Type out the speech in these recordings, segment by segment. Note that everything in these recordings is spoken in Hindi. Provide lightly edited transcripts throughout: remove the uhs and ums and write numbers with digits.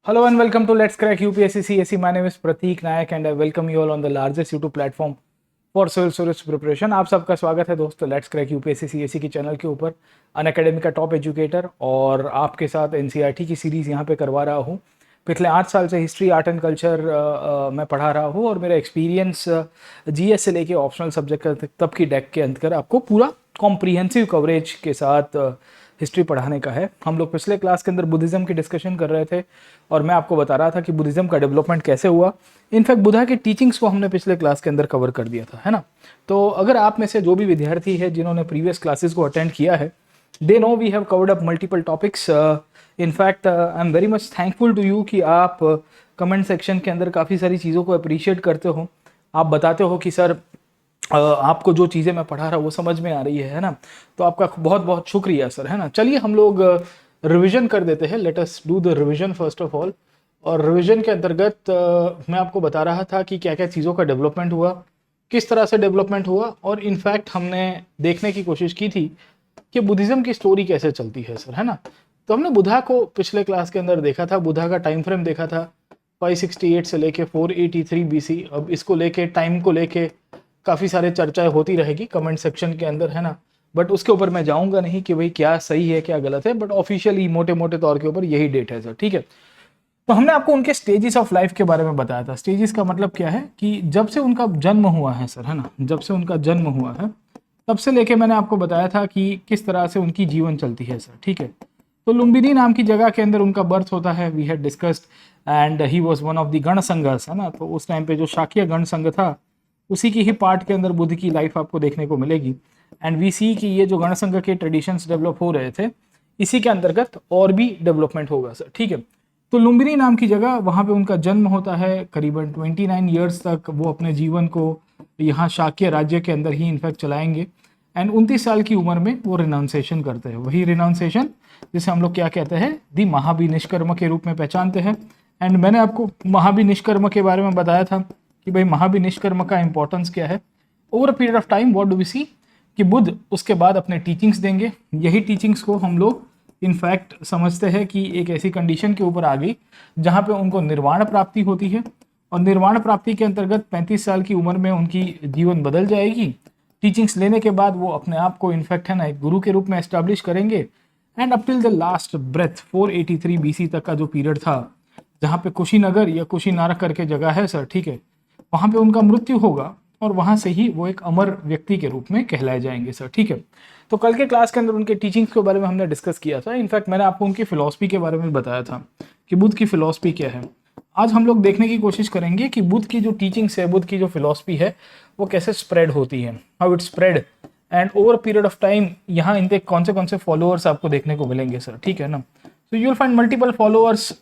Hello and welcome to Let's Crack UPSC CSE. My name is Prateek Nayak and I welcome you all on the largest YouTube platform for civil service preparation. आप सबका स्वागत है दोस्तों लेट्स क्रैक यूपीएससी सीएसई की चैनल के ऊपर अनअकैडमी का टॉप एजुकेटर और आपके साथ एनसीईआरटी की सीरीज़ यहाँ पे करवा रहा हूँ। पिछले 8 साल से हिस्ट्री आर्ट एंड कल्चर मैं पढ़ा रहा हूँ और मेरा एक्सपीरियंस जीएस से लेके ऑप्शनल सब्जेक्ट तब की डेक के अंदर आपको पूरा कॉम्प्रिहेंसिव कवरेज के साथ हिस्ट्री पढ़ाने का है। हम लोग पिछले क्लास के अंदर बुद्धिज़्म की डिस्कशन कर रहे थे और मैं आपको बता रहा था कि बुद्धिज़्म का डेवलपमेंट कैसे हुआ। इनफैक्ट बुद्धा के टीचिंग्स को हमने पिछले क्लास के अंदर कवर कर दिया था, है ना। तो अगर आप में से जो भी विद्यार्थी है जिन्होंने प्रीवियस क्लासेस को अटेंड किया है, they know we have covered up multiple topics. In fact I am very much thankful to you कि आप कमेंट सेक्शन के अंदर काफ़ी सारी चीज़ों को अप्रिशिएट करते हो। आप बताते हो कि सर आपको जो चीज़ें मैं पढ़ा रहा हूँ वो समझ में आ रही है ना। तो आपका बहुत बहुत शुक्रिया सर, है ना। चलिए हम लोग रिवीजन कर देते हैं। Let us do the revision first of all. और रिवीजन के अंतर्गत मैं आपको बता रहा था कि क्या क्या चीज़ों का डेवलपमेंट हुआ, किस तरह से डेवलपमेंट हुआ, और इनफैक्ट हमने देखने की कोशिश की थी कि बुद्धिज़्म की स्टोरी कैसे चलती है सर, है ना। तो हमने बुद्धा को पिछले क्लास के अंदर देखा था, बुद्धा का टाइम फ्रेम देखा था 568 से लेके 483 BC। अब इसको लेके टाइम को लेके काफ़ी सारे चर्चाएं होती रहेगी कमेंट सेक्शन के अंदर, है ना। बट उसके ऊपर मैं जाऊंगा नहीं कि भाई क्या सही है क्या गलत है, बट ऑफिशियली मोटे मोटे तौर के ऊपर यही डेट है सर, ठीक है। तो हमने आपको उनके स्टेजेस ऑफ लाइफ के बारे में बताया था। स्टेजेस का मतलब क्या है कि जब से उनका जन्म हुआ है सर, है ना, जब से उनका जन्म हुआ है तब से लेके मैंने आपको बताया था कि किस तरह से उनकी जीवन चलती है सर, ठीक है। तो लुम्बिनी नाम की जगह के अंदर उनका बर्थ होता है, we had discussed, and he was one of the gana sanghas, है ना। तो उस टाइम पे जो शाक्य गण संघ था उसी की ही पार्ट के अंदर बुद्ध की लाइफ आपको देखने को मिलेगी। एंड वी सी कि ये जो गण संघ के ट्रेडिशंस डेवलप हो रहे थे इसी के अंतर्गत और भी डेवलपमेंट होगा सर, ठीक है। तो लुम्बिनी नाम की जगह वहाँ पे उनका जन्म होता है। करीबन 29 ईयर्स तक वो अपने जीवन को यहाँ शाक्य राज्य के अंदर ही इनफैक्ट चलाएंगे। एंड 29 साल की उम्र में वो रिनाउंसिएशन करते हैं। वही रिनाउंसिएशन जिसे हम लोग क्या कहते हैं, दी महाभिनिष्कर्म के रूप में पहचानते हैं। एंड मैंने आपको महाभिनिष्कर्म के बारे में बताया था कि भाई महाभिनिष्कर्म का इंपॉर्टेंस क्या है। Over a period of time what do we see कि बुद्ध उसके बाद अपने टीचिंग्स देंगे। यही टीचिंग्स को हम लोग इनफैक्ट समझते हैं कि एक ऐसी कंडीशन के ऊपर आ गई जहाँ पे उनको निर्वाण प्राप्ति होती है, और निर्वाण प्राप्ति के अंतर्गत 35 साल की उम्र में उनकी जीवन बदल जाएगी। टीचिंग्स लेने के बाद वो अपने आप को इनफैक्ट, है ना, एक गुरु के रूप में एस्टैब्लिश करेंगे। And up till the last breath 483 BC तक का जो पीरियड था, जहाँ पे कुशीनगर या कुशीनारक करके जगह है सर, ठीक है, वहाँ पे उनका मृत्यु होगा और वहाँ से ही वो एक अमर व्यक्ति के रूप में कहलाए जाएंगे सर, ठीक है। तो कल के क्लास के अंदर उनके टीचिंग्स के बारे में हमने डिस्कस किया था। इनफैक्ट मैंने आपको उनकी फिलॉसफी के बारे में बताया था कि बुद्ध की फिलॉसफी क्या है। आज हम लोग देखने की कोशिश करेंगे कि बुद्ध की जो टीचिंग्स है, बुद्ध की जो फिलॉसफी है, वो कैसे स्प्रेड होती है, how it spread, and over period of time यहाँ इनके कौन से फॉलोअर्स आपको देखने को मिलेंगे सर, ठीक है ना। तो you will find multiple followers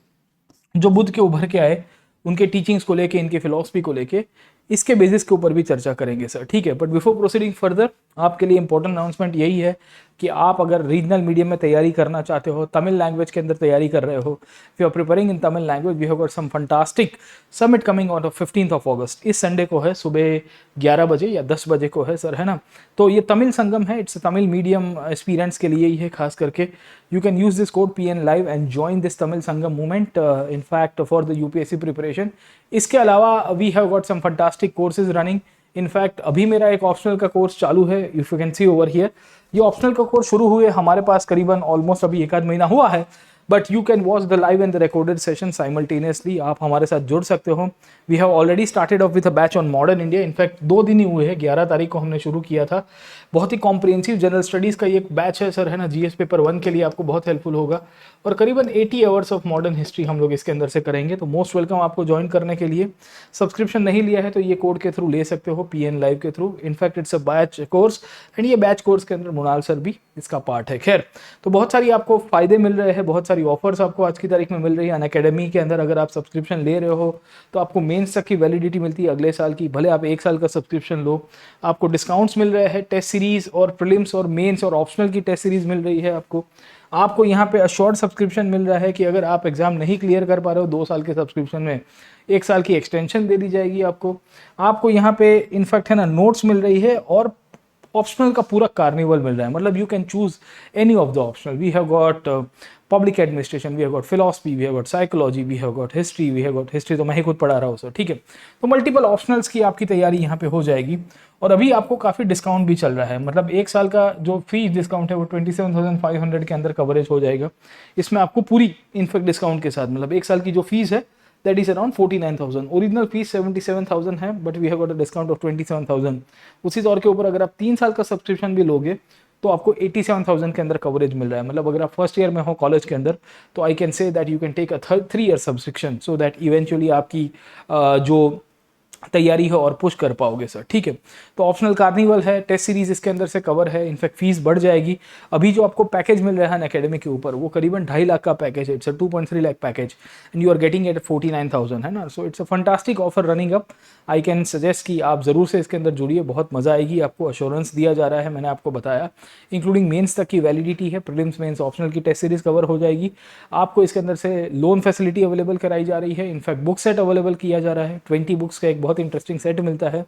जो बुद्ध के उभर के आए, उनके टीचिंग्स को लेके, इनकी फिलॉसफी को लेके, इसके बेसिस के ऊपर भी चर्चा करेंगे सर, ठीक है। बट बिफोर प्रोसीडिंग फर्दर, आपके लिए इंपॉर्टेंट अनाउंसमेंट यही है कि आप अगर रीजनल मीडियम में तैयारी करना चाहते हो, तमिल लैंग्वेज के अंदर तैयारी कर रहे हो, if you are preparing in Tamil language, we have got some fantastic summit coming on 15th of August। इस संडे को है, सुबह 11 बजे या 10 बजे को है सर, है ना। तो ये तमिल संगम है, इट्स तमिल मीडियम एस्पिरेंट्स के लिए ही है खास करके। You can use this code PN Live and join this Tamil Sangam movement in fact for the UPSC preparation. इसके अलावा we have got some fantastic courses running. In fact अभी मेरा एक ऑप्शनल का कोर्स चालू है, if you can see over here. ये ऑप्शनल का कोर्स शुरू हुए हमारे पास करीबन ऑलमोस्ट अभी 1 आध महीना हुआ है, but you can watch the live and the recorded session simultaneously. आप हमारे साथ जुड़ सकते हो। We have already started off with a batch on modern India. In fact 2 दिन ही हुए हैं, 11 तारीख को हमने शुरू किया था। बहुत ही कॉम्प्रिहेंसिव जनरल स्टडीज़ का ये एक बैच है सर, है ना। GS पेपर 1 के लिए आपको बहुत हेल्पफुल होगा, और करीबन 80 आवर्स ऑफ मॉडर्न हिस्ट्री हम लोग इसके अंदर से करेंगे। तो मोस्ट वेलकम आपको ज्वाइन करने के लिए। सब्सक्रिप्शन नहीं लिया है तो ये कोड के थ्रू ले सकते हो, PN Live के through. In fact it's a batch course, and ये बैच कोर्स के अंदर मृणाल सर भी इसका पार्ट है। खैर, तो बहुत सारी आपको फायदे मिल रहे हैं, बहुत सारी ऑफर्स आपको आज की तारीख में मिल रही है। अनअकैडमी के अंदर अगर आप सब्सक्रिप्शन ले रहे हो तो आपको मेंस तक की वैलिडिटी मिलती है अगले साल की। भले आप 1 साल का सब्सक्रिप्शन लो, आपको डिस्काउंट्स मिल रहे हैं। टेस्ट सीरीज और प्रीलिम्स और मेंस और ऑप्शनल की टेस्ट सीरीज मिल रही है आपको यहाँ पे अश्योर्ड सब्सक्रिप्शन मिल रहा है कि अगर आप एग्जाम नहीं क्लियर कर पा रहे हो 2 साल के सब्सक्रिप्शन में 1 साल की एक्सटेंशन दे दी जाएगी आपको यहाँ पे इनफैक्ट, है ना, नोट्स मिल रही है, और ऑप्शनल का पूरा कार्निवल मिल रहा है। मतलब you can choose any of the optional. We have got public administration, we have got philosophy, we have got psychology, we have got history, we have got history तो मैं ही खुद पढ़ा रहा हूँ सर, ठीक है। तो मल्टीपल ऑप्शनल्स की आपकी तैयारी यहाँ पे हो जाएगी। और अभी आपको काफ़ी डिस्काउंट भी चल रहा है, मतलब 1 साल का जो फीस डिस्काउंट है वो 27,500 के अंदर कवरेज हो जाएगा। इसमें आपको पूरी इनफेक्ट डिस्काउंट के साथ, मतलब 1 साल की जो फीस है that is around 49,000। Original fees 77,000 है, but we have got a discount of 27,000। उसी दौर के ऊपर अगर आप 3 साल का सब्सक्रिप्शन भी लोगे तो आपको 87,000 के अंदर कवरेज मिल रहा है। मतलब अगर आप फर्स्ट ईयर में हो कॉलेज के अंदर तो I can say that you can take a 3 year subscription so that eventually आपकी जो तैयारी है और पुश कर पाओगे सर, ठीक है। तो ऑप्शनल कार्निवल है, टेस्ट सीरीज इसके अंदर से कवर है, इनफैक्ट फीस बढ़ जाएगी। अभी जो आपको पैकेज मिल रहा है अनअकैडमी के ऊपर वो करीबन 2.5 लाख का पैकेज है, it's 2.3 lakh package and you are getting at 49,000 है ना। So it's a fantastic offer running up. I can suggest कि आप जरूर से इसके अंदर जुड़िए, बहुत मजा आएगी। आपको अश्योरेंस दिया जा रहा है, मैंने आपको बताया, इंक्लूडिंग मेंस तक की वैलिडिटी है, प्रीलिम्स मेंस ऑप्शनल की टेस्ट सीरीज कवर हो जाएगी। आपको इसके अंदर से लोन फैसिलिटी अवेलेबल कराई जा रही है, इनफैक्ट बुक सेट अवेलेबल किया जा रहा है, 20 बुक्स का एक बहुत इंटरेस्टिंग सेट मिलता है।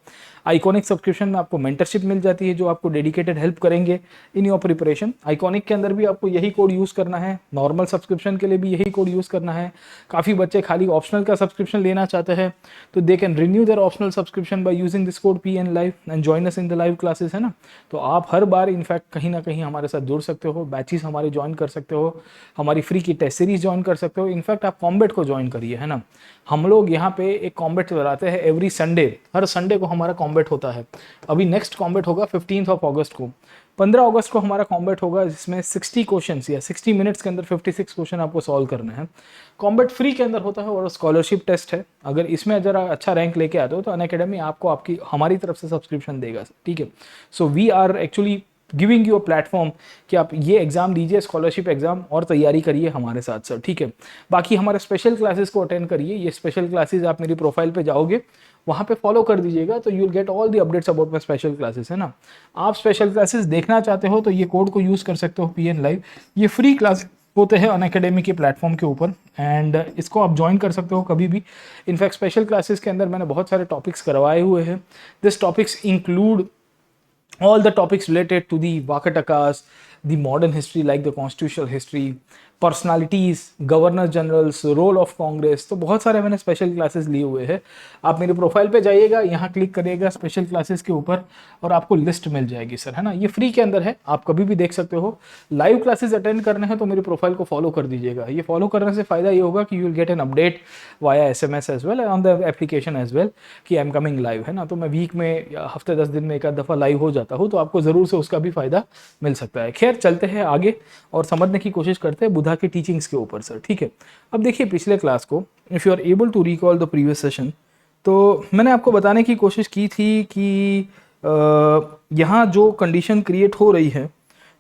आइकॉनिक सब्सक्रिप्शन में आपको मेंटरशिप मिल जाती है जो आपको डेडिकेटेड हेल्प करेंगे इन योर प्रिपरेशन। आइकॉनिक के अंदर भी आपको यही कोड यूज करना है, नॉर्मल सब्सक्रिप्शन के लिए भी यही कोड यूज करना है। काफी बच्चे खाली ऑप्शनल का सब्सक्रिप्शन लेना चाहते हैं तो they can renew their optional subscription by using this code PN Live and join us in the live classes, है ना। तो आप हर बार इनफैक्ट कहीं ना कहीं हमारे साथ जुड़ सकते हो, बैचेस हमारे ज्वाइन कर सकते हो, हमारी फ्री की टेस्ट सीरीज ज्वाइन कर सकते हो। इनफैक्ट आप कॉम्बैट को ज्वाइन करिए, है ना। हम लोग यहाँ पे एक कॉम्बैट चलाते हैं एवरी संडे, हर संडे को हमारा कॉम्बैट होता है। अभी नेक्स्ट कॉम्बैट होगा 15 अगस्त को, 15 अगस्त को हमारा कॉम्बैट होगा जिसमें 60 क्वेश्चंस या 60 मिनट्स के अंदर 56 क्वेश्चन आपको सॉल्व करने हैं। कॉम्बैट फ्री के अंदर होता है और स्कॉलरशिप टेस्ट है। अगर इसमें जरा अच्छा रैंक लेके आते हो तो अनअकैडमी आपको आपकी हमारी तरफ से सब्सक्रिप्शन देगा, ठीक है। So we are actually giving you a platform कि आप ये एग्जाम दीजिए, स्कॉलरशिप एग्जाम, और तैयारी करिए हमारे साथ सर, ठीक है। बाकी हमारे स्पेशल क्लासेस को अटेंड करिए। ये स्पेशल क्लासेस आप मेरी प्रोफाइल पे जाओगे वहाँ पे फॉलो कर दीजिएगा तो you will get all the updates about my special classes, है ना। आप स्पेशल क्लासेस देखना चाहते हो तो ये कोड को यूज कर सकते हो PN Live। ये फ्री क्लास होते हैं अनअकैडमी के प्लेटफॉर्म के ऊपर एंड इसको आप ज्वाइन कर सकते हो कभी भी। इनफैक्ट स्पेशल क्लासेस के अंदर मैंने बहुत सारे टॉपिक्स करवाए हुए हैं। This topics include all the topics related to the Vakatakas, the modern history like the constitutional history, personalities, governor generals, role of Congress, तो बहुत सारे मैंने स्पेशल क्लासेस लिए हुए हैं। आप मेरे प्रोफाइल पे जाइएगा, यहाँ क्लिक करिएगा स्पेशल क्लासेस के ऊपर और आपको लिस्ट मिल जाएगी सर, है ना। ये फ्री के अंदर है, आप कभी भी देख सकते हो। लाइव क्लासेस अटेंड करने हैं तो मेरे प्रोफाइल को फॉलो कर दीजिएगा। ये फॉलो करने से फ़ायदा ये होगा कि you will get an update via SMS as well on the application as well कि आई एम कमिंग लाइव, है ना। तो मैं वीक में हफ्ते 10 दिन में एक आध दफ़ा लाइव हो जाता हूँ, तो आपको ज़रूर से उसका भी फ़ायदा मिल सकता है। खैर चलते हैं आगे और समझने की कोशिश करते हैं बुधा की टीचिंग्स के ऊपर सर, ठीक है। अब देखिए पिछले क्लास को, if you are able to recall the previous session, तो मैंने आपको बताने की कोशिश की थी कि यहाँ जो कंडीशन क्रिएट हो रही है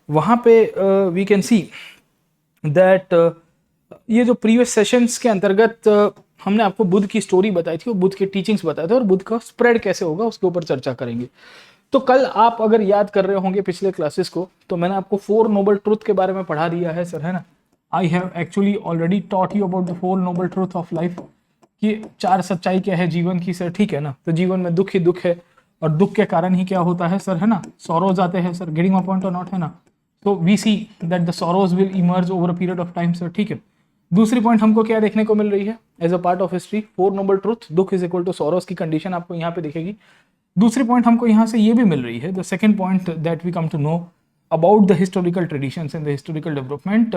वहाँ पे वी कैन सी दैट ये जो प्रीवियस सेशंस के अंतर्गत हमने आपको बुध की स्टोरी बताई थी और बुध के टीचिंग्स बताए थे और बुध का स्प्रेड कैसे होगा उसके ऊपर चर्चा करेंगे। तो कल आप अगर याद कर रहे होंगे पिछले क्लासेस को तो मैंने आपको 4 नोबल ट्रूथ के बारे में पढ़ा दिया है सर, है ना। आई have actually already taught you about the 4 noble truth of life कि 4 सच्चाई क्या है जीवन की सर, ठीक है ना। तो जीवन में दुख ही दुख है और दुख के कारण ही क्या होता है सर, है ना, सॉरोज आते हैं सर। गेटिंग माय पॉइंट और नॉट, है ना। तो we see that the sorrows will emerge over a period of time sir, ठीक है। दूसरी पॉइंट हमको क्या देखने को मिल रही है as a part of history, 4 noble truth, dukh is equal to sorrows की कंडीशन आपको यहाँ पे दिखेगी। दूसरी पॉइंट हमको यहाँ से ये भी मिल रही है, the second point that we come to know about the historical traditions and the historical development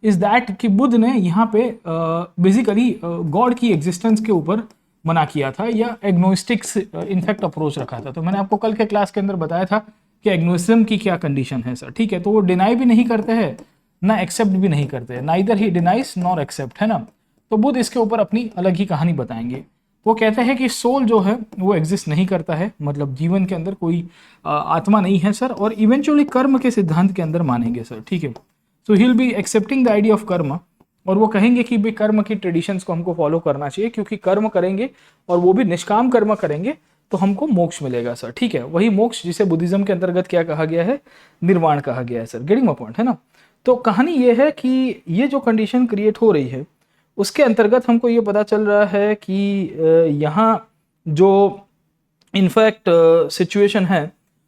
is that कि बुद्ध ने यहाँ पे बेसिकली गॉड की एग्जिस्टेंस के ऊपर मना किया था या एग्नोस्टिक्स इनफैक्ट अप्रोच रखा था। तो मैंने आपको कल के क्लास के अंदर बताया था कि एग्नोसिज्म की क्या कंडीशन है सर, ठीक है। तो वो डिनाई भी नहीं करते हैं ना एक्सेप्ट भी नहीं करते हैं, नाइदर ही डिनाइज नॉर एक्सेप्ट, है ना। तो बुद्ध इसके ऊपर अपनी अलग ही कहानी बताएंगे। वो कहते हैं कि सोल जो है वो एग्जिस्ट नहीं करता है, मतलब जीवन के अंदर कोई आत्मा नहीं है सर, और इवेंचुअली कर्म के सिद्धांत के अंदर मानेंगे सर, ठीक है। So he will be accepting the idea of karma और वो कहेंगे कि भाई कर्म की ट्रेडिशंस को हमको फॉलो करना चाहिए क्योंकि कर्म करेंगे और वो भी निष्काम कर्म करेंगे तो हमको मोक्ष मिलेगा सर, ठीक है। वही मोक्ष जिसे बुद्धिज्म के अंतर्गत क्या कहा गया है, निर्वाण कहा गया है सर। गेटिंग माय पॉइंट, है ना। तो कहानी ये है कि ये जो कंडीशन क्रिएट हो रही है उसके अंतर्गत हमको ये पता चल रहा है कि यहाँ जो इनफैक्ट सिचुएशन है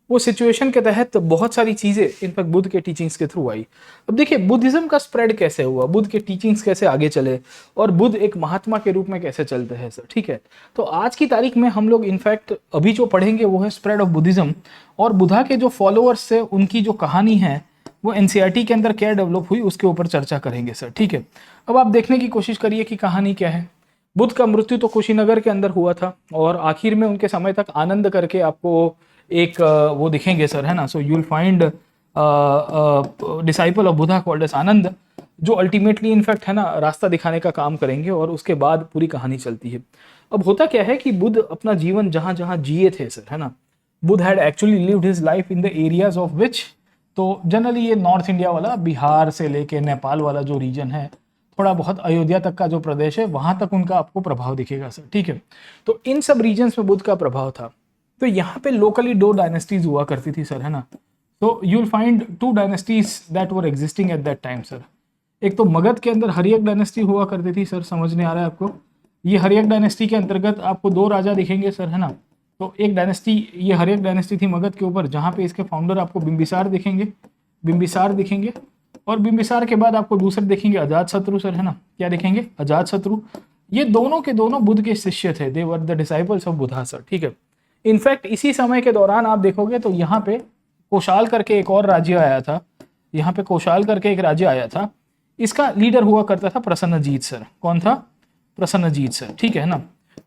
वो सिचुएशन के तहत बहुत सारी चीजें इनफैक्ट बुद्ध के टीचिंग्स के थ्रू आई। अब देखिए बुद्धिज्म का स्प्रेड कैसे हुआ, बुद्ध के टीचिंग्स कैसे आगे चले और बुद्ध एक महात्मा के रूप में कैसे चलते हैं सर, ठीक है। तो आज की तारीख में हम लोग इनफैक्ट अभी जो पढ़ेंगे वो है स्प्रेड ऑफ बुद्धिज्म और बुद्धा के जो फॉलोअर्स थे उनकी जो कहानी है वो एनसीईआरटी के अंदर क्या डेवलप हुई उसके ऊपर चर्चा करेंगे सर, ठीक है। अब आप देखने की कोशिश करिए कि कहानी क्या है। बुद्ध का मृत्यु तो कुशीनगर के अंदर हुआ था और आखिर में उनके समय तक आनंद करके आपको एक वो दिखेंगे सर, है ना। So you will find disciple of Buddha called as Ananda, जो अल्टीमेटली इनफैक्ट है ना रास्ता दिखाने का काम करेंगे और उसके बाद पूरी कहानी चलती है। अब होता क्या है कि बुद्ध अपना जीवन जहां जहां जिए थे सर, है ना, Buddha had actually lived his life in the areas of which, तो जनरली ये नॉर्थ इंडिया वाला बिहार से लेके नेपाल वाला जो रीजन है, थोड़ा बहुत अयोध्या तक का जो प्रदेश है वहां तक उनका आपको प्रभाव दिखेगा सर, ठीक है। तो इन सब रीजन्स में बुद्ध का प्रभाव था। तो यहाँ पे लोकली 2 डायनेस्टीज हुआ करती थी सर, है ना। तो you will find 2 dynasties that were existing at that time sir. एक तो मगध के अंदर हरियक डायनेस्टी हुआ करती थी सर, समझने आ रहा है आपको। ये हरियक डायनेस्टी के अंतर्गत आपको 2 राजा दिखेंगे सर, है ना। तो एक डायनेस्टी ये हरियक डायनेस्टी थी मगध के ऊपर, जहाँ पे इसके फाउंडर आपको बिंबिसार दिखेंगे और बिंबिसार के बाद आपको दूसरे देखेंगे अजातशत्रु सर, है ना। क्या देखेंगे? अजातशत्रु। ये दोनों के दोनों बुद्ध के शिष्य थे, they were the disciples of Buddha sir, ठीक है। इनफैक्ट इसी समय के दौरान आप देखोगे तो यहाँ पे कोशाल करके एक और राज्य आया था, यहाँ पे कोशाल करके एक राज्य आया था, इसका लीडर हुआ करता था प्रसन्नजीत सर। कौन था? प्रसन्नजीत सर, ठीक है ना।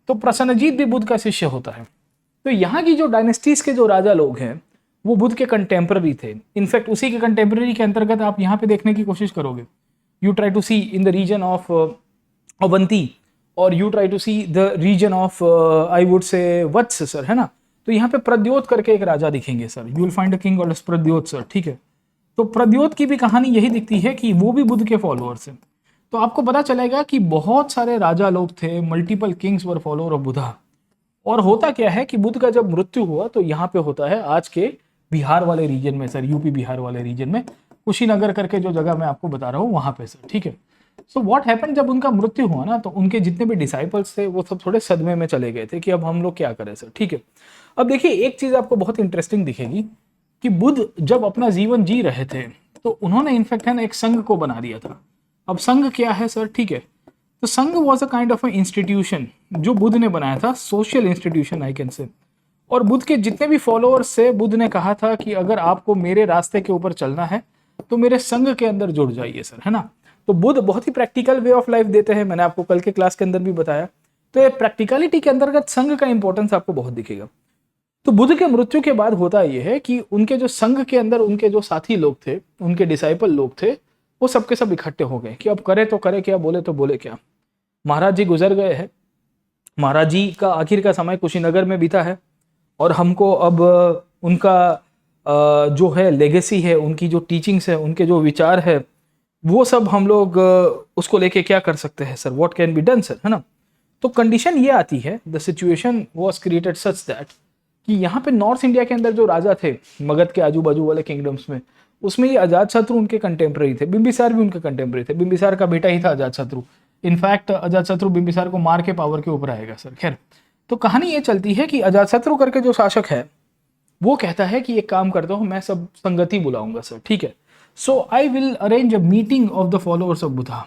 तो प्रसन्नजीत भी बुद्ध का शिष्य होता है। तो यहाँ की जो डायनेस्टीज के जो राजा लोग हैं वो बुद्ध के कंटेम्पररी थे। इनफैक्ट उसी के कंटेम्पररी के अंतर्गत आप यहाँ पे देखने की कोशिश करोगे, you try to see in the region of Avanti और you try to see the region of I would say Vatsa sir, है ना। तो यहाँ पे प्रद्योत करके एक राजा दिखेंगे sir, you will find a king called Pradyot sir, ठीक है। तो प्रद्योत की भी कहानी यही दिखती है कि वो भी बुद्ध के फॉलोअर्स हैं। तो आपको पता चलेगा कि बहुत सारे राजा लोग थे, multiple Kings were follower of Buddha. और होता क्या है कि बुद्ध का जब मृत्यु हुआ तो यहाँ पे होता है आज के बिहार वाले रीजन में सर, यूपी बिहार वाले रीजन में, कुशीनगर करके जो जगह मैं आपको बता रहा हूँ वहां पे सर, ठीक है। सो व्हाट हैपेंड, जब उनका मृत्यु हुआ ना तो उनके जितने भी डिसाइपल्स थे वो सब थोड़े सदमे में चले गए थे कि अब हम लोग क्या करें सर, ठीक है। अब देखिए एक चीज आपको बहुत इंटरेस्टिंग दिखेगी कि बुद्ध जब अपना जीवन जी रहे थे तो उन्होंने इनफैक्ट है ना एक संघ को बना दिया था। अब संघ क्या है सर, ठीक है। तो संघ was a kind of institution जो बुद्ध ने बनाया था, सोशल इंस्टीट्यूशन आई कैन से। और बुद्ध के जितने भी फॉलोअर्स से बुद्ध ने कहा था कि अगर आपको मेरे रास्ते के ऊपर चलना है तो मेरे संघ के अंदर जुड़ जाइए सर, है ना। तो बुद्ध बहुत ही प्रैक्टिकल वे ऑफ लाइफ देते हैं, मैंने आपको कल के क्लास के अंदर भी बताया। तो ये प्रैक्टिकलिटी के अंतर्गत संघ का इंपॉर्टेंस आपको बहुत दिखेगा। तो बुद्ध के मृत्यु के बाद होता यह है कि उनके जो संघ के अंदर उनके जो साथी लोग थे, उनके डिसाइपल लोग थे, वो सबके सब इकट्ठे हो गए कि अब करे तो करे क्या, बोले तो बोले क्या। महाराज जी गुजर गए हैं, महाराज जी का आखिर का समय कुशीनगर में बीता है और हमको अब उनका जो है लेगेसी है, उनकी जो टीचिंग्स है, उनके जो विचार है, वो सब हम लोग उसको लेके क्या कर सकते हैं sir, what can be done sir, है ना। तो कंडीशन ये आती है, the situation was created such that कि यहाँ पे नॉर्थ इंडिया के अंदर जो राजा थे मगध के आजू बाजू वाले किंगडम्स में, उसमें ये अजातशत्रु उनके कंटेम्प्रेरी थे, बिंबिसार भी उनके कंटेम्प्रेरी थे, बिंबिसार का बेटा ही था अजातशत्रु। इनफैक्ट अजातशत्रु बिंबिसार को मार के पावर के ऊपर आएगा सर। खैर, तो कहानी ये चलती है कि अजातशत्रु करके जो शासक है वो कहता है कि एक काम करता हूँ, मैं सब संगति बुलाऊंगा सर, ठीक है। So I will arrange a meeting of the followers of Buddha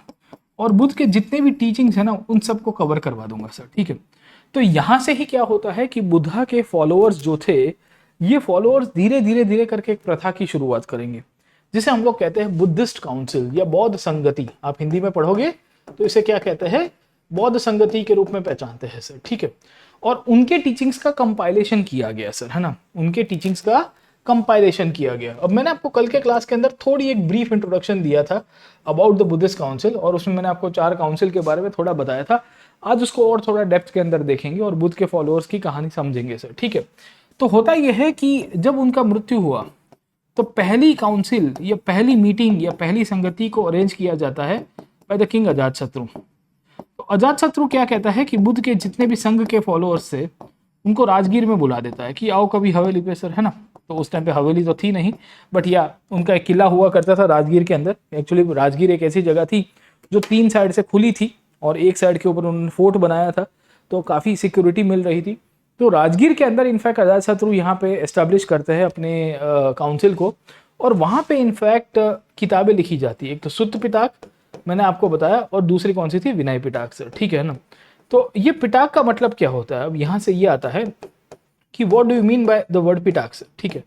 और बुद्ध के जितने भी टीचिंग्स है ना उन सबको कवर करवा दूंगा सर, ठीक है। तो यहां से ही क्या होता है कि बुद्धा के फॉलोअर्स जो थे, ये फॉलोअर्स धीरे धीरे धीरे करके एक प्रथा की शुरुआत करेंगे जिसे हम लोग कहते हैं बुद्धिस्ट काउंसिल या बौद्ध संगति। आप हिंदी में पढ़ोगे तो इसे क्या कहते हैं, बौद्ध संगति के रूप में पहचानते हैं सर, ठीक है। और उनके टीचिंग्स का कंपाइलेशन किया गया सर, है ना, उनके टीचिंग्स का कंपाइलेशन किया गया। अब मैंने आपको कल के क्लास के अंदर थोड़ी एक ब्रीफ इंट्रोडक्शन दिया था अबाउट द बुद्धिस्ट काउंसिल और उसमें मैंने आपको 4 काउंसिल के बारे में थोड़ा बताया था। आज उसको और थोड़ा डेप्थ के अंदर देखेंगे और बुद्ध के फॉलोअर्स की कहानी समझेंगे सर, ठीक है। तो होता यह है कि जब उनका मृत्यु हुआ तो पहली काउंसिल या पहली मीटिंग या पहली संगति को अरेंज किया जाता है बाय द किंग अजातशत्रु। तो अजातशत्रु क्या कहता है कि बुद्ध के जितने भी संघ के फॉलोअर्स थे उनको राजगीर में बुला देता है कि आओ कभी हवेली पे सर, है ना। तो उस टाइम पे हवेली तो थी नहीं, बट या उनका एक किला हुआ करता था राजगीर के अंदर। एक्चुअली राजगीर एक ऐसी जगह थी जो 3 साइड से खुली थी और एक साइड के ऊपर उन्होंने फोर्ट बनाया था, तो काफ़ी सिक्योरिटी मिल रही थी। तो राजगीर के अंदर इनफैक्ट आजाद शत्रु यहाँ पे एस्टेब्लिश करते हैं अपने काउंसिल को, और वहाँ पे इनफैक्ट किताबें लिखी जाती है। एक तो सुत्त पिटाक मैंने आपको बताया, और दूसरी कौन सी थी, विनय पिटाक सर, ठीक है ना। तो ये पिटाक का मतलब क्या होता है, अब यहाँ से ये आता है कि what do you mean by the word Pitaka sir, ठीक है।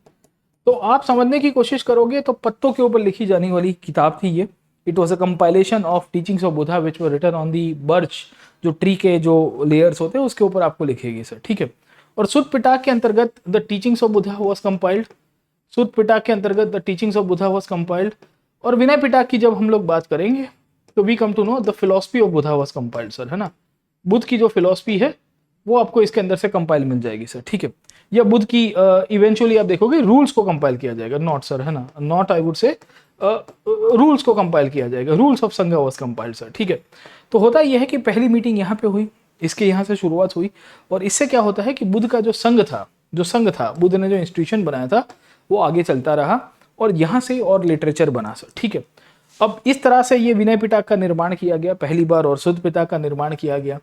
तो आप समझने की कोशिश करोगे तो पत्तों के ऊपर लिखी जाने वाली किताब थी ये। It was a compilation of teachings of Buddha which were written on the birch, जो ट्री के जो लेयर्स होते हैं उसके ऊपर आपको लिखेगी सर, ठीक है। और सुत्त पिटाक के अंतर्गत the teachings of Buddha was compiled, Sutta Pitaka के अंतर्गत the teachings of Buddha was compiled. और विनय पिटाक की जब हम लोग बात करेंगे तो we come to know the philosophy of Buddha was compiled sir, है ना। बुद्ध की जो फिलोसफी है वो आपको इसके अंदर से कंपाइल मिल जाएगी सर, ठीक है। या बुद्ध की इवेंचुअली आप देखोगे रूल्स को कंपाइल किया जाएगा, नॉट सर, है ना, नॉट आई वुड से रूल्स को कंपाइल किया जाएगा, रूल्स ऑफ संघ वॉज कंपाइल्ड सर, ठीक है। तो होता यह है कि पहली मीटिंग यहाँ पे हुई, इसके यहाँ से शुरुआत हुई, और इससे क्या होता है कि बुद्ध का जो संघ था, बुद्ध ने जो इंस्टीट्यूशन बनाया था वो आगे चलता रहा, और यहाँ से और लिटरेचर बना सर, ठीक है। अब इस तरह से ये विनय पिटक का निर्माण किया गया पहली बार, और सुत्त पिटक का निर्माण किया गया।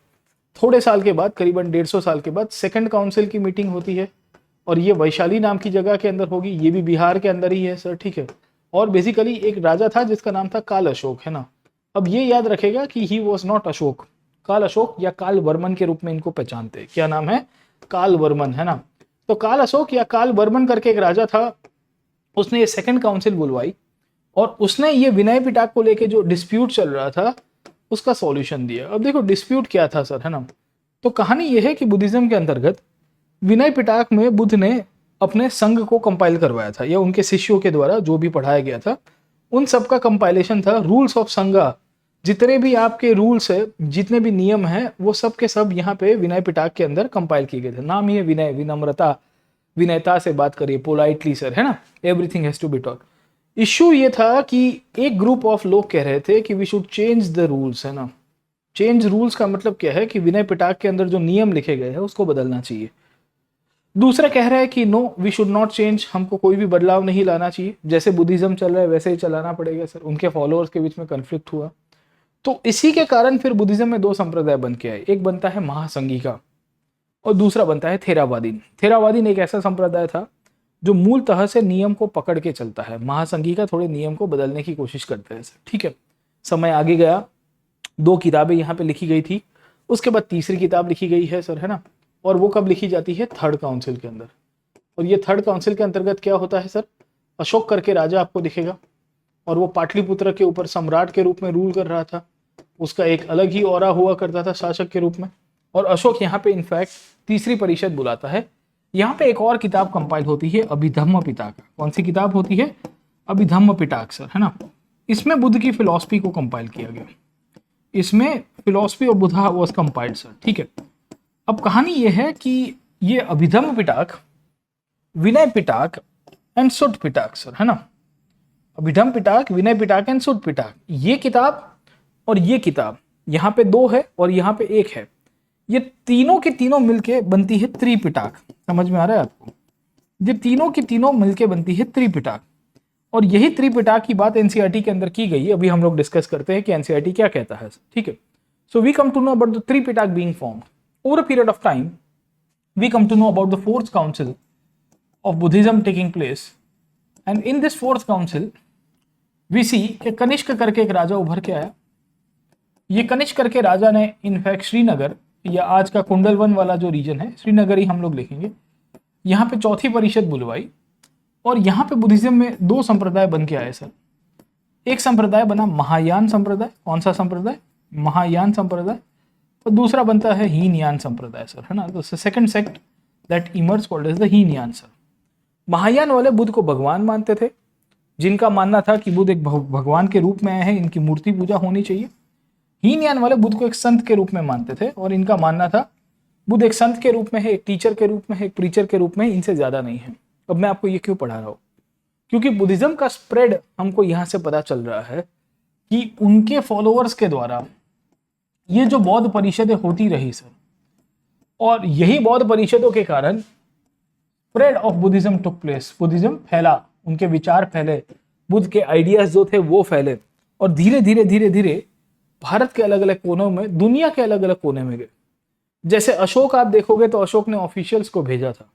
थोड़े साल के बाद, करीबन 150 साल के बाद सेकंड काउंसिल की मीटिंग होती है, और ये वैशाली नाम की जगह के अंदर होगी, ये भी बिहार के अंदर ही है सर, ठीक है। और बेसिकली एक राजा था जिसका नाम था काल अशोक, है ना। अब ये याद रखेगा कि ही वॉज नॉट अशोक, काल अशोक या काल वर्मन के रूप में इनको पहचानते हैं। क्या नाम है, काल वर्मन, है ना। तो काल अशोक या काल वर्मन करके एक राजा था, उसने ये सेकंड काउंसिल बुलवाई, और उसने ये विनय पिटक को लेके जो डिस्प्यूट चल रहा था उसका सॉल्यूशन दिया। अब देखो डिस्प्यूट क्या था सर, है ना। तो कहानी ये है कि बुद्धिज्म के अंतर्गत विनय पिटक में बुद्ध ने अपने संघ को कंपाइल करवाया था, या उनके शिष्यों के द्वारा जो भी पढ़ाया गया था उन सब का कंपाइलेशन था, रूल्स ऑफ संघा। जितने भी आपके रूल्स है, जितने भी नियम है, वो सब के सब यहाँ पे विनय पिटक के अंदर कंपाइल किए गए थे। नाम ही है विनय, विनम्रता, विनयता से बात करिए, पोलाइटली सर, है ना, everything has to be taught. Issue ये था कि एक ग्रुप ऑफ लोग कह रहे थे कि we should change the rules, है ना। चेंज रूल्स का मतलब क्या है कि विनय पिटक के अंदर जो नियम लिखे गए हैं उसको बदलना चाहिए। दूसरा कह रहा है कि no we should not change, हमको कोई भी बदलाव नहीं लाना चाहिए, जैसे बुद्धिज्म चल रहा है वैसे ही चलाना पड़ेगा सर। उनके फॉलोअर्स के बीच में कन्फ्लिक्ट हुआ, तो इसी के कारण फिर बुद्धिज्म में दो संप्रदाय बन के आए। एक बनता है महासंघिका और दूसरा बनता है थेरावादीन। थेरावादीन एक ऐसा संप्रदाय था जो मूल तरह से नियम को पकड़ के चलता है, महासंघिका थोड़े नियम को बदलने की कोशिश करते हैं सर, ठीक है। समय आगे गया, 2 किताबें यहाँ पे लिखी गई थी, उसके बाद तीसरी किताब लिखी गई है सर, है ना। और वो कब लिखी जाती है, थर्ड काउंसिल के अंदर। और ये थर्ड काउंसिल के अंतर्गत क्या होता है सर, अशोक करके राजा आपको दिखेगा, और वो पाटलिपुत्र के ऊपर सम्राट के रूप में रूल कर रहा था, उसका एक अलग ही ऑरा हुआ करता था शासक के रूप में। और अशोक यहाँ पे इनफैक्ट तीसरी परिषद बुलाता है। यहाँ पे एक और किताब कंपाइल होती है, अभिधम्म पिटक। कौन सी किताब होती है, अभिधम्म पिटक सर, है ना। इसमें बुद्ध की फिलॉसफी को कंपाइल किया गया, इसमें philosophy of Buddha was compiled sir, ठीक है। अब कहानी ये है कि ये अभिधम्म पिटक, विनय Pitaka and Sutta Pitaka sir, है ना। अभिधम्म पिटक, विनय पिटक एंड सुत्त पिटक, ये किताब और ये किताब, यहाँ पे 2 है और यहाँ पे 1 है। ये तीनों के तीनों मिलके बनती है त्रिपिटक। समझ में आ रहा है आपको, ये तीनों की तीनों मिलके बनती है त्रिपिटक। और यही त्रिपिटक की बात एनसीईआरटी के अंदर की गई है। अभी हम लोग डिस्कस करते हैं कि एनसीईआरटी क्या कहता है, ठीक है। So we come to know about the Tripitaka being formed over a period of time. We come to know about the 4th council of Buddhism taking place, and in this 4th council we see कि कनिष्क करके एक राजा उभर के आया। ये कनिष्क करके राजा ने इनफैक्ट श्रीनगर, या आज का कुंडलवन वाला जो रीजन है, श्रीनगर ही हम लोग लिखेंगे, यहाँ पे 4थी परिषद बुलवाई। और यहाँ पे बुद्धिज्म में 2 संप्रदाय बन के आए सर। एक संप्रदाय बना महायान संप्रदाय। कौन सा संप्रदाय, महायान संप्रदाय। और दूसरा बनता है हीनयान संप्रदाय सर, है ना। तो second sect that emerge called as the Hinayana sir. Mahayana वाले बुद्ध को भगवान मानते थे, जिनका मानना था कि बुद्ध एक भगवान के रूप में आए हैं, इनकी मूर्ति पूजा होनी चाहिए। हीनयान वाले बुद्ध को एक संत के रूप में मानते थे, और इनका मानना था बुद्ध एक संत के रूप में है, एक टीचर के रूप में है, एक प्रीचर के रूप में, इनसे ज्यादा नहीं है। अब मैं आपको ये क्यों पढ़ा रहा हूँ, क्योंकि बुद्धिज्म का स्प्रेड हमको यहाँ से पता चल रहा है कि उनके फॉलोअर्स के द्वारा ये जो बौद्ध परिषदें होती रही सर, और यही बौद्ध परिषदों के कारण spread of Buddhism took place. Buddhism फैला, उनके विचार फैले, बुद्ध के आइडियाज जो थे वो फैले, और धीरे धीरे धीरे धीरे भारत के अलग अलग कोनों में, दुनिया के अलग अलग कोने में गए। जैसे अशोक आप देखोगे तो अशोक ने ऑफिशियल्स को भेजा था,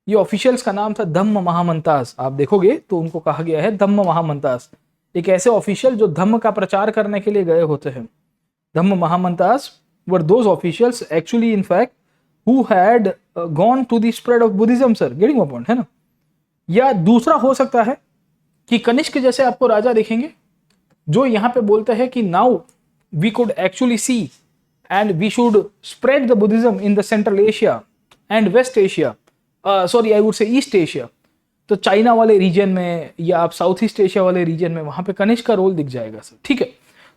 ये ऑफिशियल्स का नाम था धम्म महामंतास। आप देखोगे तो उनको कहा गया है धम्म महामंतास, एक ऐसे ऑफिशियल जो धम्म का प्रचार करने के लिए गए होते हैं। Dhamma Mahamattas were those officials actually in fact who had gone to the spread of Buddhism sir, getting my point है ना। या दूसरा हो सकता है कि कनिष्क जैसे आपको राजा दिखेंगे जो यहाँ पे बोलते हैं कि now we could actually see and we should spread the Buddhism in the central Asia and west Asia, sorry I would say east Asia. तो चाइना वाले रीजन में या आप साउथ ईस्ट एशिया वाले रीजन में वहां पे कनिष्क का रोल दिख जाएगा सर, ठीक है।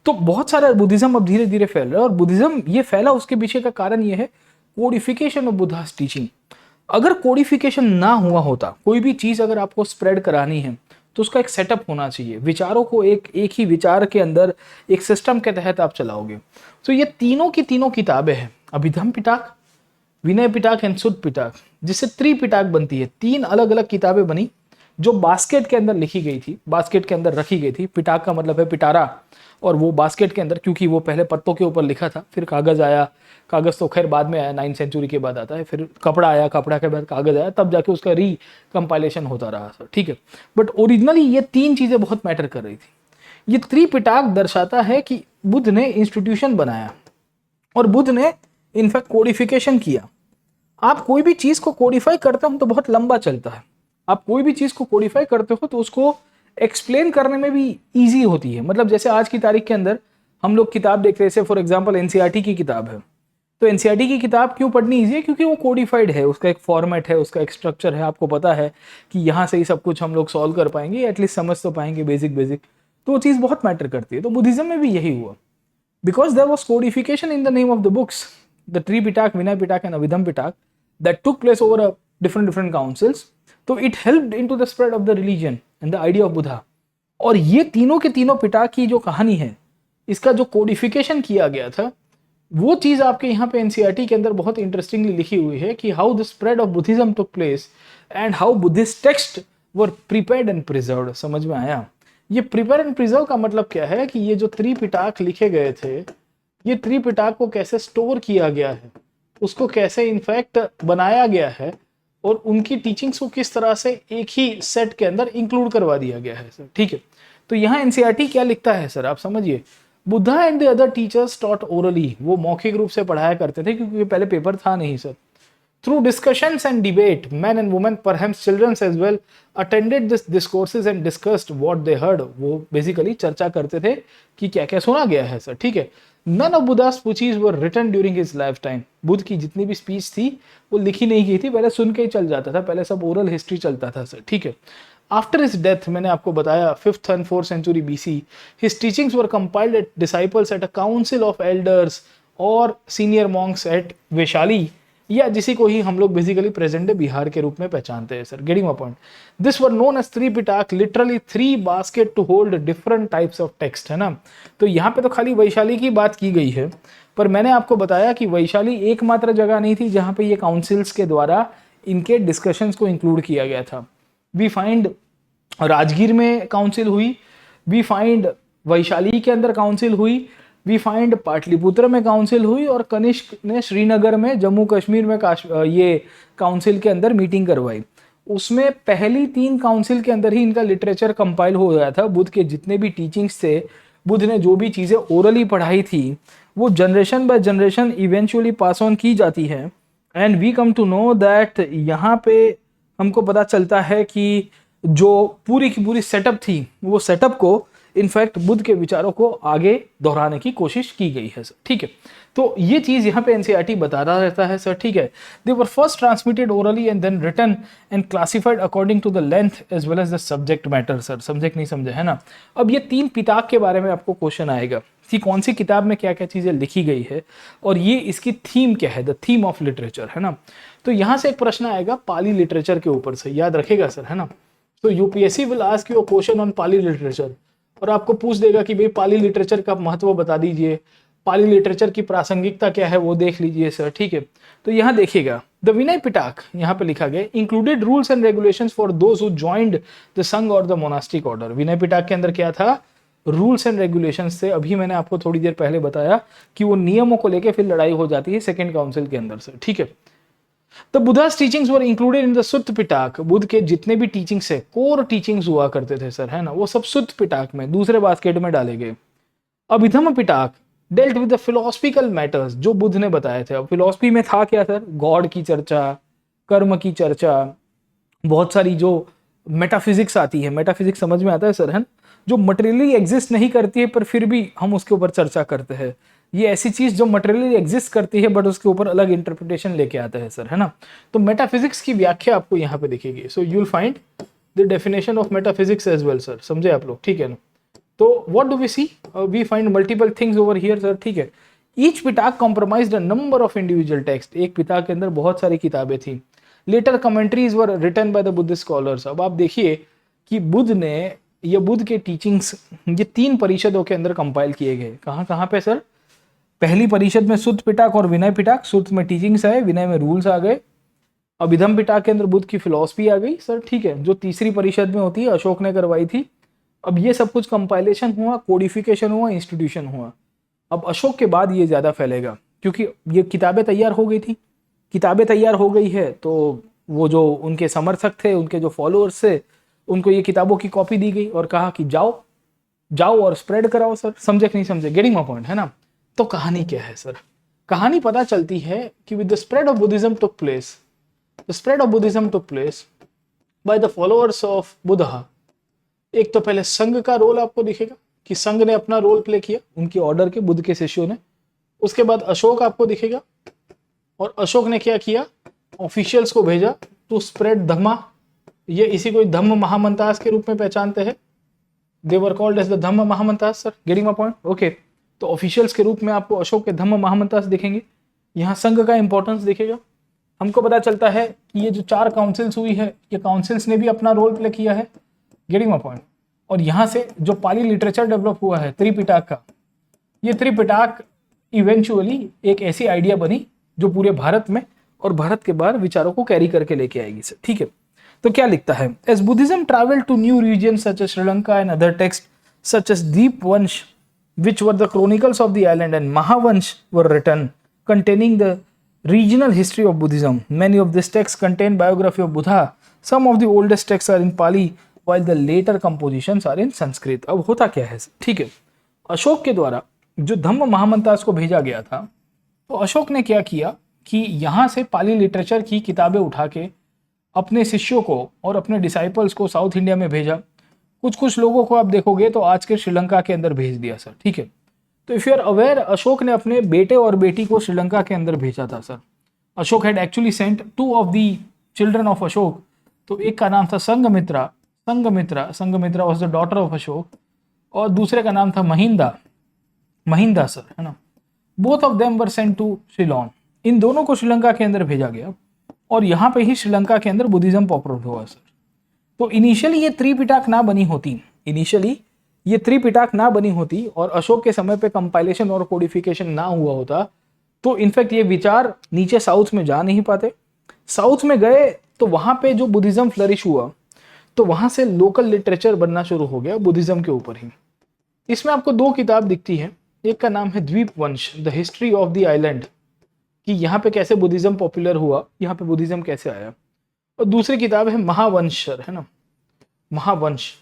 तो बहुत सारा बुद्धिज्म अब धीरे धीरे फैल रहा है, और बुद्धिज्म ये फैला उसके पीछे का कारण ये है कोडिफिकेशन ऑफ बुद्धास टीचिंग। अगर कोडिफिकेशन ना हुआ होता, कोई भी चीज अगर आपको स्प्रेड करानी है तो उसका एक सेटअप होना चाहिए, विचारों को एक ही विचार के अंदर एक सिस्टम के तहत आप चलाओगे। तो ये तीनों की तीनों किताबें हैं, अभिधम्म पिटक, विनय पिटक एंड सुत्त पिटक, जिससे त्रिपिटक बनती है। तीन अलग अलग किताबें बनी जो बास्केट के अंदर लिखी गई थी, बास्केट के अंदर रखी गई थी। पिटाक का मतलब है पिटारा, और वो बास्केट के अंदर, क्योंकि वो पहले पत्तों के ऊपर लिखा था, फिर कागज आया, कागज तो खैर बाद में आया, 9th सेंचुरी के बाद आता है, फिर कपड़ा आया, कपड़ा के बाद कागज आया, तब जाके उसका कंपाइलेशन होता रहा सर, ठीक है। बट ओरिजिनली ये तीन चीजें बहुत मैटर कर रही थी। ये त्रिपिटक दर्शाता है कि बुद्ध ने इंस्टीट्यूशन बनाया और बुद्ध ने इनफैक्ट कोडिफिकेशन किया। आप कोई भी चीज को कोडिफाई करते हो तो बहुत लंबा चलता है, आप कोई भी चीज को कोडिफाई करते हो तो उसको एक्सप्लेन करने में भी इजी होती है। मतलब जैसे आज की तारीख के अंदर हम लोग किताब देख रहे हैं, फॉर एग्जांपल एनसीईआरटी की किताब है, तो एनसीईआरटी की किताब क्यों पढ़नी इजी है? क्योंकि वो कोडिफाइड है, उसका एक फॉर्मेट है, उसका एक स्ट्रक्चर है, आपको पता है कि यहाँ से ही सब कुछ हम लोग सॉल्व कर पाएंगे, एटलीस्ट समझ तो पाएंगे बेसिक। तो वो चीज़ बहुत मैटर करती है। तो बुद्धिज्म में भी यही हुआ, because there was codification in the name of the books, the Tripitaka, Vinaya Pitaka and Abhidhamma Pitaka, that took place over a different councils, तो it helped into the spread of the religion and the idea of Buddha। और ये तीनों के तीनों पिटा की जो कहानी है, इसका जो कोडिफिकेशन किया गया था, वो चीज आपके यहाँ पे एनसीईआरटी के अंदर बहुत इंटरेस्टिंगली लिखी हुई है कि how the spread of Buddhism took place and how Buddhist text were prepared and preserved. समझ में आया? ये प्रिपेयर एंड प्रिजर्व का मतलब क्या है कि ये जो त्रिपिटक लिखे गए थे, ये त्रिपिटक को कैसे स्टोर किया गया है, उसको कैसे इनफैक्ट बनाया गया है, और उनकी टीचिंग्स को किस तरह से एक ही सेट के अंदर इंक्लूड करवा दिया गया है सर, ठीक है। तो यहाँ एनसीईआरटी क्या लिखता है सर, आप समझिए, Buddha and the other teachers taught orally, वो मौखिक रूप से पढ़ाया करते थे क्योंकि पहले पेपर था नहीं sir. Through discussions and debate, men and women, perhaps children as well, attended this discourses and discussed what they heard। वो बेसिकली चर्चा करते थे कि क्या क्या सुना गया है सर, ठीक है। None of Buddha's speeches were written during his lifetime। Buddha की जितनी भी स्पीच थी वो लिखी नहीं गई थी, पहले सुन के ही चल जाता था, पहले सब ओरल हिस्ट्री चलता था सर, ठीक है। आफ्टर हिज डेथ, मैंने आपको बताया 5th and 4th century BC, his teachings were compiled at disciples at a council of elders और senior monks at वैशाली, या जिसी को ही हम लोग बेसिकली प्रेजेंट डे बिहार के रूप में पहचानते हैं sir, getting my point. This were known as Tripitaka, literally 3 basket to hold different types of text, है ना। तो यहाँ पे तो खाली वैशाली की बात की गई है, पर मैंने आपको बताया कि वैशाली एकमात्र जगह नहीं थी जहाँ पे ये काउंसिल्स के द्वारा इनके डिस्कशंस को इंक्लूड किया गया था। वी फाइंड राजगीर में काउंसिल हुई, वी फाइंड वैशाली के अंदर काउंसिल हुई, वी फाइंड पाटलिपुत्र में काउंसिल हुई, और कनिष्क ने श्रीनगर में, जम्मू कश्मीर में ये काउंसिल के अंदर मीटिंग करवाई। उसमें पहली 3 काउंसिल के अंदर ही इनका लिटरेचर कंपाइल हो गया था। बुद्ध के जितने भी टीचिंग्स थे, बुद्ध ने जो भी चीज़ें ओरली पढ़ाई थी, वो generation by generation eventually pass on की जाती है। And we come to know that, यहाँ पे हमको पता चलता है कि जो पूरी की पूरी सेटअप थी, वो सेटअप को इनफैक्ट बुद्ध के विचारों को आगे दोहराने की कोशिश की गई है सर, ठीक है। तो ये चीज यहाँ पे एनसीईआरटी बताता रहता है सर, ठीक है। They were first transmitted orally and then written and classified according to the length as well as the subject matter sir, समझे कि नहीं समझे, है ना। अब ये 3 पिटक के बारे में आपको क्वेश्चन आएगा कि कौन सी किताब में क्या क्या चीजें लिखी गई है और ये इसकी थीम क्या है, द थीम ऑफ लिटरेचर, है ना। तो यहाँ से एक प्रश्न आएगा पाली लिटरेचर के ऊपर से, याद रखेगा सर, है ना। तो UPSC will ask you a question on Pali literature, और आपको पूछ देगा कि भाई पाली लिटरेचर का महत्व बता दीजिए, पाली लिटरेचर की प्रासंगिकता क्या है वो देख लीजिए सर, ठीक है। तो यहाँ देखिएगा, द विनय पिटक यहाँ पे लिखा गया, included rules and regulations for those who joined the संघ और the monastic order. Vinaya Pitaka के अंदर क्या था? रूल्स एंड रेगुलेशंस थे। अभी मैंने आपको थोड़ी देर पहले बताया कि वो नियमों को लेके फिर लड़ाई हो जाती है सेकेंड काउंसिल के अंदर से, ठीक है। The Buddha's teachings were included in the Sutta Pitaka. Buddha के जितने भी टीचिंग्स है, कोर टीचिंग्स हुआ करते थे सर, है ना, वो सब सुत्त पिटाक में दूसरे बास्केट में डाले गए। Abhidhamma Pitaka dealt with the philosophical matters, जो बुद्ध ने बताए थे। अब फिलोसफी में था क्या सर? गॉड की चर्चा, कर्म की चर्चा, बहुत सारी जो मेटाफिजिक्स आती है, मेटाफिजिक्स समझ में आता है सर, है ना, जो मटेरियली एग्जिस्ट नहीं करती है पर फिर भी हम उसके ऊपर चर्चा करते हैं। ये ऐसी चीज जो मटेरियली एग्जिस्ट करती है बट उसके ऊपर अलग इंटरप्रिटेशन लेके आता है सर, है ना। तो मेटाफिजिक्स की व्याख्या आपको यहाँ पे दिखेगी। So you will find the definition of metaphysics as well sir, समझे आप लोग, ठीक है ना। तो what do we see? We find multiple things over here sir, ठीक है। Each Pitaka compromised a number of individual text. एक पिटाक के अंदर बहुत सारी किताबें थी। Later commentaries were written by the Buddhist scholars. अब आप देखिए कि बुद्ध ने, ये बुद्ध के टीचिंग्स ये 3 परिषदों के अंदर कंपाइल किए गए। कहाँ कहाँ पे सर? पहली परिषद में सुत्त पिटाक और विनय पिटाक। सुत्त में टीचिंग्स आए, विनय में रूल्स आ गए। अभिधम पिटाक के अंदर बुद्ध की फिलॉसफी आ गई सर, ठीक है, जो तीसरी परिषद में होती है, अशोक ने करवाई थी। अब ये सब कुछ कंपाइलेशन हुआ, कोडिफिकेशन हुआ, इंस्टीट्यूशन हुआ। अब अशोक के बाद ये ज़्यादा फैलेगा क्योंकि ये किताबें तैयार हो गई थी। किताबें तैयार हो गई है तो वो जो उनके समर्थक थे, उनके जो फॉलोअर्स थे, उनको ये किताबों की कॉपी दी गई और कहा कि जाओ जाओ और स्प्रेड कराओ सर। समझे कि नहीं समझे? गेटिंग माय पॉइंट, है ना। तो कहानी क्या है सर? कहानी पता चलती है कि with the spread of Buddhism took place, the spread of Buddhism took place by the followers of Buddha. एक तो पहले संघ का रोल आपको दिखेगा कि संघ ने अपना रोल प्ले किया, उनकी ऑर्डर के, बुद्ध के शिष्यों ने। उसके बाद अशोक आपको दिखेगा, और अशोक ने क्या किया? ऑफिशियल्स को भेजा टू स्प्रेड धम्मा। ये इसी को धम्म महामंतास के रूप में पहचानते हैं। They were called as the Dhamma Mahamattas sir, getting my point, okay. तो ऑफिशियल्स के रूप में आपको अशोक के धम्म महामंतास दिखेंगे। यहाँ संघ का इंपॉर्टेंस दिखेगा। हमको पता चलता है कि ये जो 4 काउंसिल्स हुई है, ये काउंसिल्स ने भी अपना रोल प्ले किया है, गेटिंग माय पॉइंट। और यहाँ से जो पाली लिटरेचर डेवलप हुआ है त्रिपिटाक का, ये त्रिपिटाक इवेंचुअली एक ऐसी आइडिया बनी जो पूरे भारत में और भारत के बाहर विचारों को कैरी करके लेके आएगी सर, ठीक है। तो क्या लिखता है? As Buddhism travel to new region such as Sri Lanka and other text such as Dipavamsa which were the chronicles of the island, and Mahavansh were written containing the regional history of Buddhism. Many of these texts contain biography of Buddha. Some of the oldest texts are in Pali while the later compositions are in Sanskrit. अब होता क्या है, ठीक है, अशोक के द्वारा जो धम्म महामंतास को भेजा गया था, तो अशोक ने क्या किया कि यहाँ से पाली लिटरेचर की किताबें उठा के अपने शिष्यों को और अपने डिसाइपल्स को साउथ इंडिया में भेजा। कुछ कुछ लोगों को आप देखोगे तो आज के श्रीलंका के अंदर भेज दिया सर, ठीक है। तो if you are aware, Ashoka ने अपने बेटे और बेटी को श्रीलंका के अंदर भेजा था sir. Ashoka had actually sent 2 of the children of Ashoka. तो एक का नाम था Sanghamitra, Sanghamitra was the daughter of Ashoka, और दूसरे का नाम था महिंदा सर, है ना। Both of them were sent to Ceylon. इन दोनों को श्रीलंका के अंदर भेजा गया और यहाँ पे ही श्रीलंका के अंदर बुद्धिज्म पॉपुलर हुआ सर। तो इनिशियली ये त्रिपिटाक ना बनी होती, और अशोक के समय पे कंपाइलेशन और कोडिफिकेशन ना हुआ होता, तो इनफैक्ट ये विचार नीचे साउथ में जा नहीं पाते। साउथ में गए तो वहाँ पे जो बुद्धिज्म फ्लरिश हुआ, तो वहाँ से लोकल लिटरेचर बनना शुरू हो गया बुद्धिज्म के ऊपर ही। इसमें आपको 2 किताब दिखती हैं। एक का नाम है Dipavamsa, the history of the island, कि यहाँ पे कैसे बुद्धिज्म पॉपुलर हुआ, यहाँ पे बुद्धिज्म कैसे आया। और दूसरी किताब है महावंश, है ना, महावंश।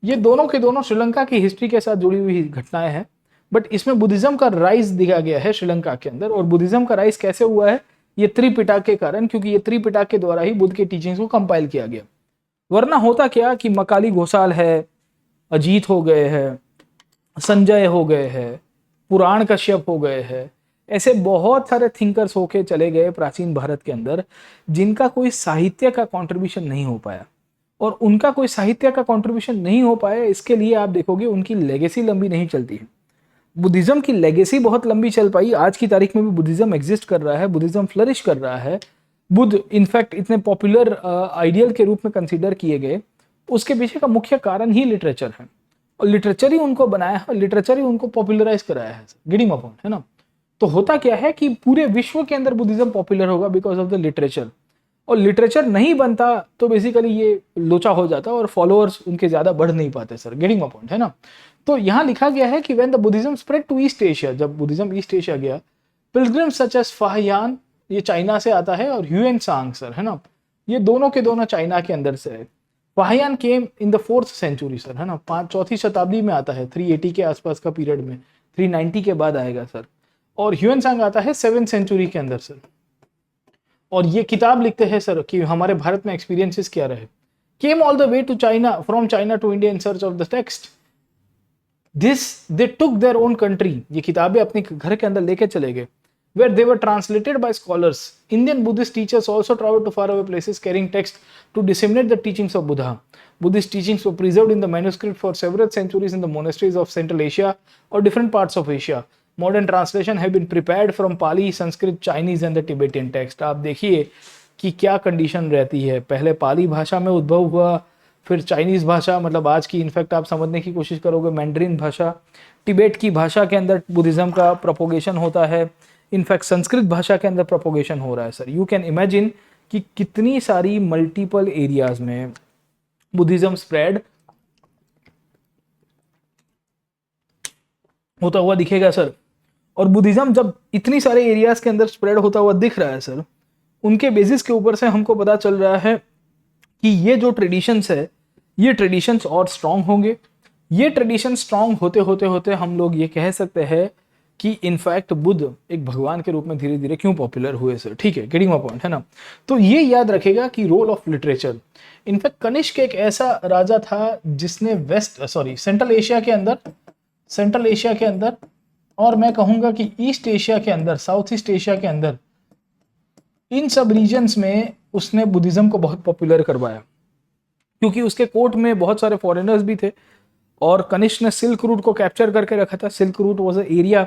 ये दोनों के दोनों श्रीलंका की हिस्ट्री के साथ जुड़ी हुई घटनाएं हैं, बट इसमें बुद्धिज्म का राइज दिखा गया है श्रीलंका के अंदर। और बुद्धिज्म का राइज कैसे हुआ है? ये त्रिपिटाक के कारण, क्योंकि ये त्रिपिटाक के द्वारा ही बुद्ध के टीचिंग्स को कंपाइल किया गया। वरना होता क्या कि मकाली घोषाल है, अजीत हो गए हैं, संजय हो गए हैं, पुराण कश्यप हो गए हैं, ऐसे बहुत सारे थिंकर्स होके चले गए प्राचीन भारत के अंदर, जिनका कोई साहित्य का कंट्रीब्यूशन नहीं हो पाया। और उनका कोई साहित्य का कंट्रीब्यूशन नहीं हो पाया, इसके लिए आप देखोगे उनकी लेगेसी लंबी नहीं चलती है। बुद्धिज्म की लेगेसी बहुत लंबी चल पाई। आज की तारीख में भी बुद्धिज्म एग्जिस्ट कर रहा है, बुद्धिज्म फ्लरिश कर रहा है। बुद्ध इनफैक्ट इतने पॉपुलर आइडियल के रूप में कंसीडर किए गए, उसके पीछे का मुख्य कारण ही लिटरेचर है। और लिटरेचर ही उनको बनाया है, लिटरेचर ही उनको पॉपुलराइज कराया है, गेटिंग माय पॉइंट, है ना। तो होता क्या है कि पूरे विश्व के अंदर बुद्धिज्म पॉपुलर होगा बिकॉज ऑफ द लिटरेचर। और लिटरेचर नहीं बनता तो बेसिकली ये लोचा हो जाता और फॉलोअर्स उनके ज्यादा बढ़ नहीं पाते सर, गेटिंग माय पॉइंट, है ना। तो यहाँ लिखा गया है कि when the Buddhism spread to east Asia, जब बुद्धिज्म ईस्ट एशिया गया, पिलग्रिम्स सच एज फाहियान, ये चाइना से आता है, और ह्यूएन सांग सर, है ना, ये दोनों के दोनों चाइना के अंदर से है। Fa Hien came in the 4th century sir, है ना, 4वीं शताब्दी में आता है, 380 के आसपास का पीरियड में, 390 के बाद आएगा सर। और ह्यूएन सांग आता है 7th सेंचुरी के अंदर सर। और ये किताब लिखते हैं सर कि हमारे भारत में एक्सपीरियंसेस क्या रहे। Came all the way to China, from China to India in search of the text, this they took their own country, ये किताबें अपने घर के अंदर लेके चले गए, where they were translated by scholars. Indian Buddhist teachers also traveled to faraway places carrying text to disseminate the teachings of Buddha. Buddhist teachings were preserved in the manuscript for several centuries in the monasteries of Central Asia or different parts of Asia. Modern translation have been prepared from Pali, Sanskrit, Chinese and the Tibetan text. आप देखिए कि क्या कंडीशन रहती है, पहले पाली भाषा में उद्भव हुआ, फिर चाइनीज़ भाषा, मतलब आज की इनफैक्ट आप समझने की कोशिश करोगे मैंड्रीन भाषा, टिबेट की भाषा के अंदर बुद्धिज़्म का प्रोपोगेशन होता है, इनफैक्ट संस्कृत भाषा के अंदर प्रोपोगेशन हो रहा है सर। यू कैन इमेजिन कि कितनी सारी मल्टीपल एरियाज में बुद्धिज्म स्प्रेड होता हुआ दिखेगा सर। और बुद्धिज्म जब इतनी सारे एरियाज के अंदर स्प्रेड होता हुआ दिख रहा है सर, उनके बेसिस के ऊपर से हमको पता चल रहा है कि ये जो ट्रेडिशंस है, ये ट्रेडिशंस और स्ट्रांग होंगे। ये ट्रेडिशन स्ट्रांग होते होते होते हम लोग ये कह सकते हैं कि इनफैक्ट बुद्ध एक भगवान के रूप में धीरे धीरे क्यों पॉपुलर हुए सर, ठीक है, गेटिंग माय पॉइंट, है ना। तो ये याद रखेगा कि role of literature, in fact Kanishka एक ऐसा राजा था जिसने सेंट्रल एशिया के अंदर और मैं कहूंगा कि ईस्ट एशिया के अंदर, साउथ ईस्ट एशिया के अंदर, इन सब रीजन्स में उसने बुद्धिज्म को बहुत पॉपुलर करवाया, क्योंकि उसके कोर्ट में बहुत सारे फॉरेनर्स भी थे। और कनिष्क ने सिल्क रूट को कैप्चर करके रखा था। Silk route was a area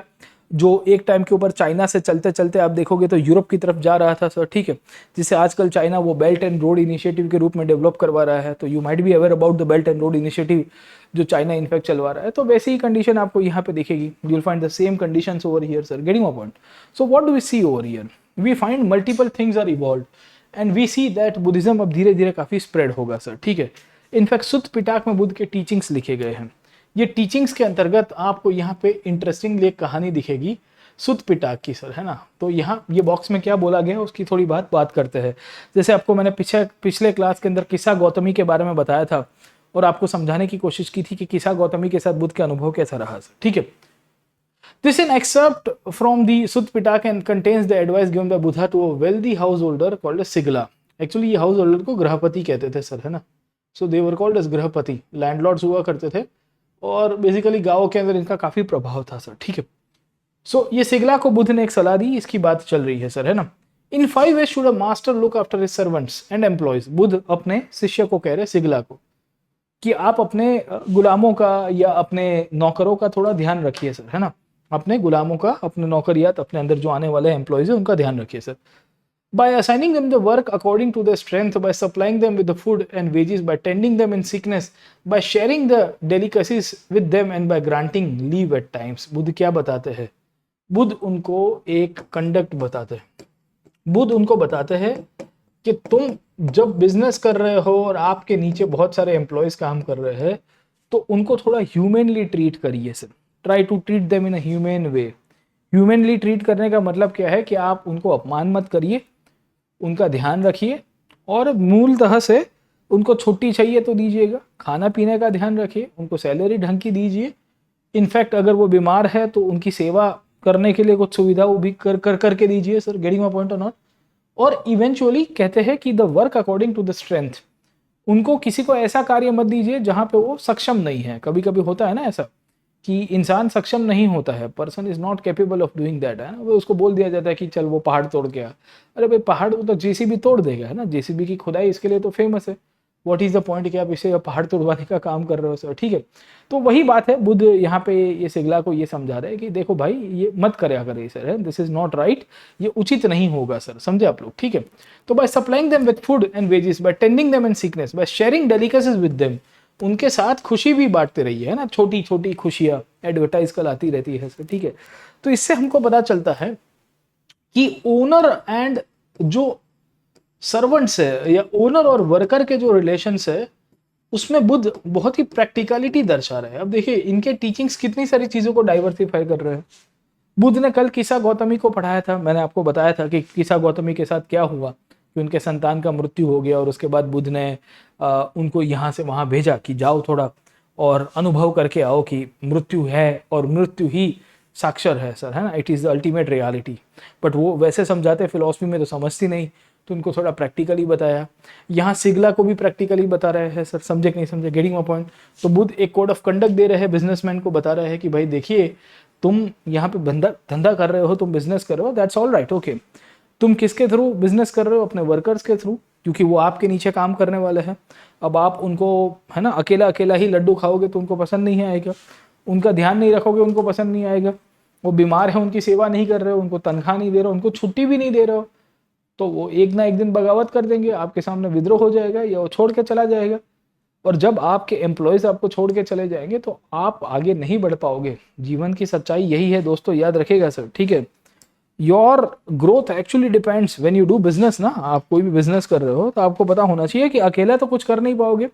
जो एक टाइम के ऊपर चाइना से चलते चलते आप देखोगे तो यूरोप की तरफ जा रहा था सर, ठीक है, जिसे आजकल चाइना वो बेल्ट एंड रोड इनिशिएटिव के रूप में डेवलप करवा रहा है। तो you might be aware about the belt and road initiative जो चाइना इनफैक्ट चलवा रहा है। तो वैसी ही कंडीशन आपको यहाँ पे दिखेगी, you will find the same conditions over here sir, getting my point. So what do we see over here, we find multiple things are evolved and we see that Buddhism अब धीरे धीरे काफी स्प्रेड होगा सर, ठीक है। इनफैक्ट सुत्त पिटाक में बुद्ध के टीचिंग्स लिखे गए हैं। ये टीचिंग्स के अंतर्गत आपको यहाँ पे इंटरेस्टिंगली एक कहानी दिखेगी सुत्त पिटाक की सर, है ना। तो यहाँ ये बॉक्स में क्या बोला गया है उसकी थोड़ी बात करते हैं। जैसे आपको मैंने पिछले क्लास के अंदर किस्सा गौतमी के बारे में बताया था और आपको समझाने की कोशिश की थी कि किस्सा गौतमी के साथ बुद्ध का अनुभव कैसा रहा सर, ठीक है। This is an excerpt from the Sutta Pitaka and contains the advice given by Buddha to a wealthy householder called as Sigla. Actually ये householder को गृहपति कहते थे सर, है ना। So they were called as grihapati, landlords हुआ करते थे और बेसिकली गाँव के अंदर इनका काफी प्रभाव था सर, ठीक है। सो ये सिगला को बुद्ध ने एक सलाह दी, इसकी बात चल रही है सर, है ना। इन 5 ways should a master look after his servants and employees. Buddha अपने शिष्य को कह रहे सिगला को कि आप अपने गुलामों का या अपने नौकरों का थोड़ा ध्यान रखिए सर, है ना। अपने गुलामों का, अपने नौकरियात, अपने अंदर जो आने वाले एम्प्लॉयज है उनका ध्यान रखिए sir. By assigning them the work according to their strength, by supplying them with the food and wages, by tending them in sickness, by sharing the delicacies with them and by granting leave at times. Buddha क्या बताते हैं? बुद्ध उनको एक कंडक्ट बताते हैं। बुद्ध उनको बताते हैं कि तुम जब बिजनेस कर रहे हो और आपके नीचे बहुत सारे एम्प्लॉयज काम कर रहे हैं तो उनको थोड़ा ह्यूमनली ट्रीट करिए sir. Try to treat them in a human way. Humanly treat करने का मतलब क्या है कि आप उनको अपमान मत करिए, उनका ध्यान रखिए और मूलतः से उनको छुट्टी चाहिए तो दीजिएगा, खाना पीने का ध्यान रखिए, उनको सैलरी ढंग की दीजिए। इनफैक्ट अगर वो बीमार है तो उनकी सेवा करने के लिए कुछ सुविधा वो भी करके दीजिए सर, गेटिंग माय पॉइंट और नॉट। और इवेंचुअली कहते हैं कि the work according to the strength, उनको किसी को ऐसा कार्य मत दीजिए जहां पे वो सक्षम नहीं है। कभी कभी होता है ना ऐसा कि इंसान सक्षम नहीं होता है, person is not capable of doing that, है ना। वो उसको बोल दिया जाता है कि चल वो पहाड़ तोड़ के आ। अरे भाई पहाड़ वो तो जेसीबी तोड़ देगा, है ना। जेसीबी की खुदाई इसके लिए तो फेमस है। व्हाट इज द पॉइंट कि आप इसे पहाड़ तोड़वाने का काम कर रहे हो सर, ठीक है। तो वही बात है, बुद्ध यहाँ पे ये सिगला को ये समझा रहे हैं कि देखो भाई ये मत करया करे सर, है, दिस इज नॉट राइट, ये उचित नहीं होगा सर, समझे आप लोग, ठीक है। तो by supplying them with food and wages, by tending them in sickness, by sharing delicacies with them, उनके साथ खुशी भी बांटते रहिए, है ना। छोटी छोटी खुशियां एडवर्टाइज कल आती रहती है सर, ठीक है। तो इससे हमको पता चलता है कि ओनर एंड जो सर्वेंट्स है या ओनर और वर्कर के जो रिलेशंस है उसमें बुध बहुत ही प्रैक्टिकलिटी दर्शा रहा है। अब देखिए इनके टीचिंग्स कितनी सारी चीजों को डाइवर्सिफाई कर रहे हैं। बुध ने कल किसा गौतमी को पढ़ाया था, मैंने आपको बताया था कि किसा गौतमी के साथ क्या हुआ, कि उनके संतान का मृत्यु हो गया और उसके बाद बुध ने उनको यहाँ से वहाँ भेजा कि जाओ थोड़ा और अनुभव करके आओ कि मृत्यु है और मृत्यु ही साक्षर है सर, है ना, it is the ultimate reality. But वो वैसे समझाते फिलॉसफी में तो समझती नहीं, तो उनको थोड़ा प्रैक्टिकली बताया। यहाँ सिगला को भी प्रैक्टिकली बता रहे हैं सर, समझे कि नहीं समझे, गेटिंग माय पॉइंट। तो बुध एक कोड ऑफ कंडक्ट दे रहे हैं बिजनेसमैन को, बता रहे हैं कि भाई देखिए तुम यहाँ पे धंधा कर रहे हो, तुम बिजनेस कर रहे हो, दैट्स ऑल राइट, ओके। तुम किसके थ्रू बिजनेस कर रहे हो? अपने वर्कर्स के थ्रू, क्योंकि वो आपके नीचे काम करने वाले हैं। अब आप उनको, है ना, अकेला अकेला ही लड्डू खाओगे तो उनको पसंद नहीं आएगा, उनका ध्यान नहीं रखोगे उनको पसंद नहीं आएगा। वो बीमार है, उनकी सेवा नहीं कर रहे हो, उनको तनख्वाह नहीं दे रहे हो, उनको छुट्टी भी नहीं दे रहे हो, तो वो एक ना एक दिन बगावत कर देंगे, आपके सामने विद्रोह हो जाएगा या वो छोड़ के चला जाएगा। और जब आपके एम्प्लॉयज आपको छोड़ के चले जाएंगे तो आप आगे नहीं बढ़ पाओगे। जीवन की सच्चाई यही है दोस्तों, याद रखिएगा सर, ठीक है। Your growth actually depends when you do business ना, आप कोई भी बिजनेस कर रहे हो तो आपको पता होना चाहिए कि अकेला तो कुछ कर नहीं पाओगे।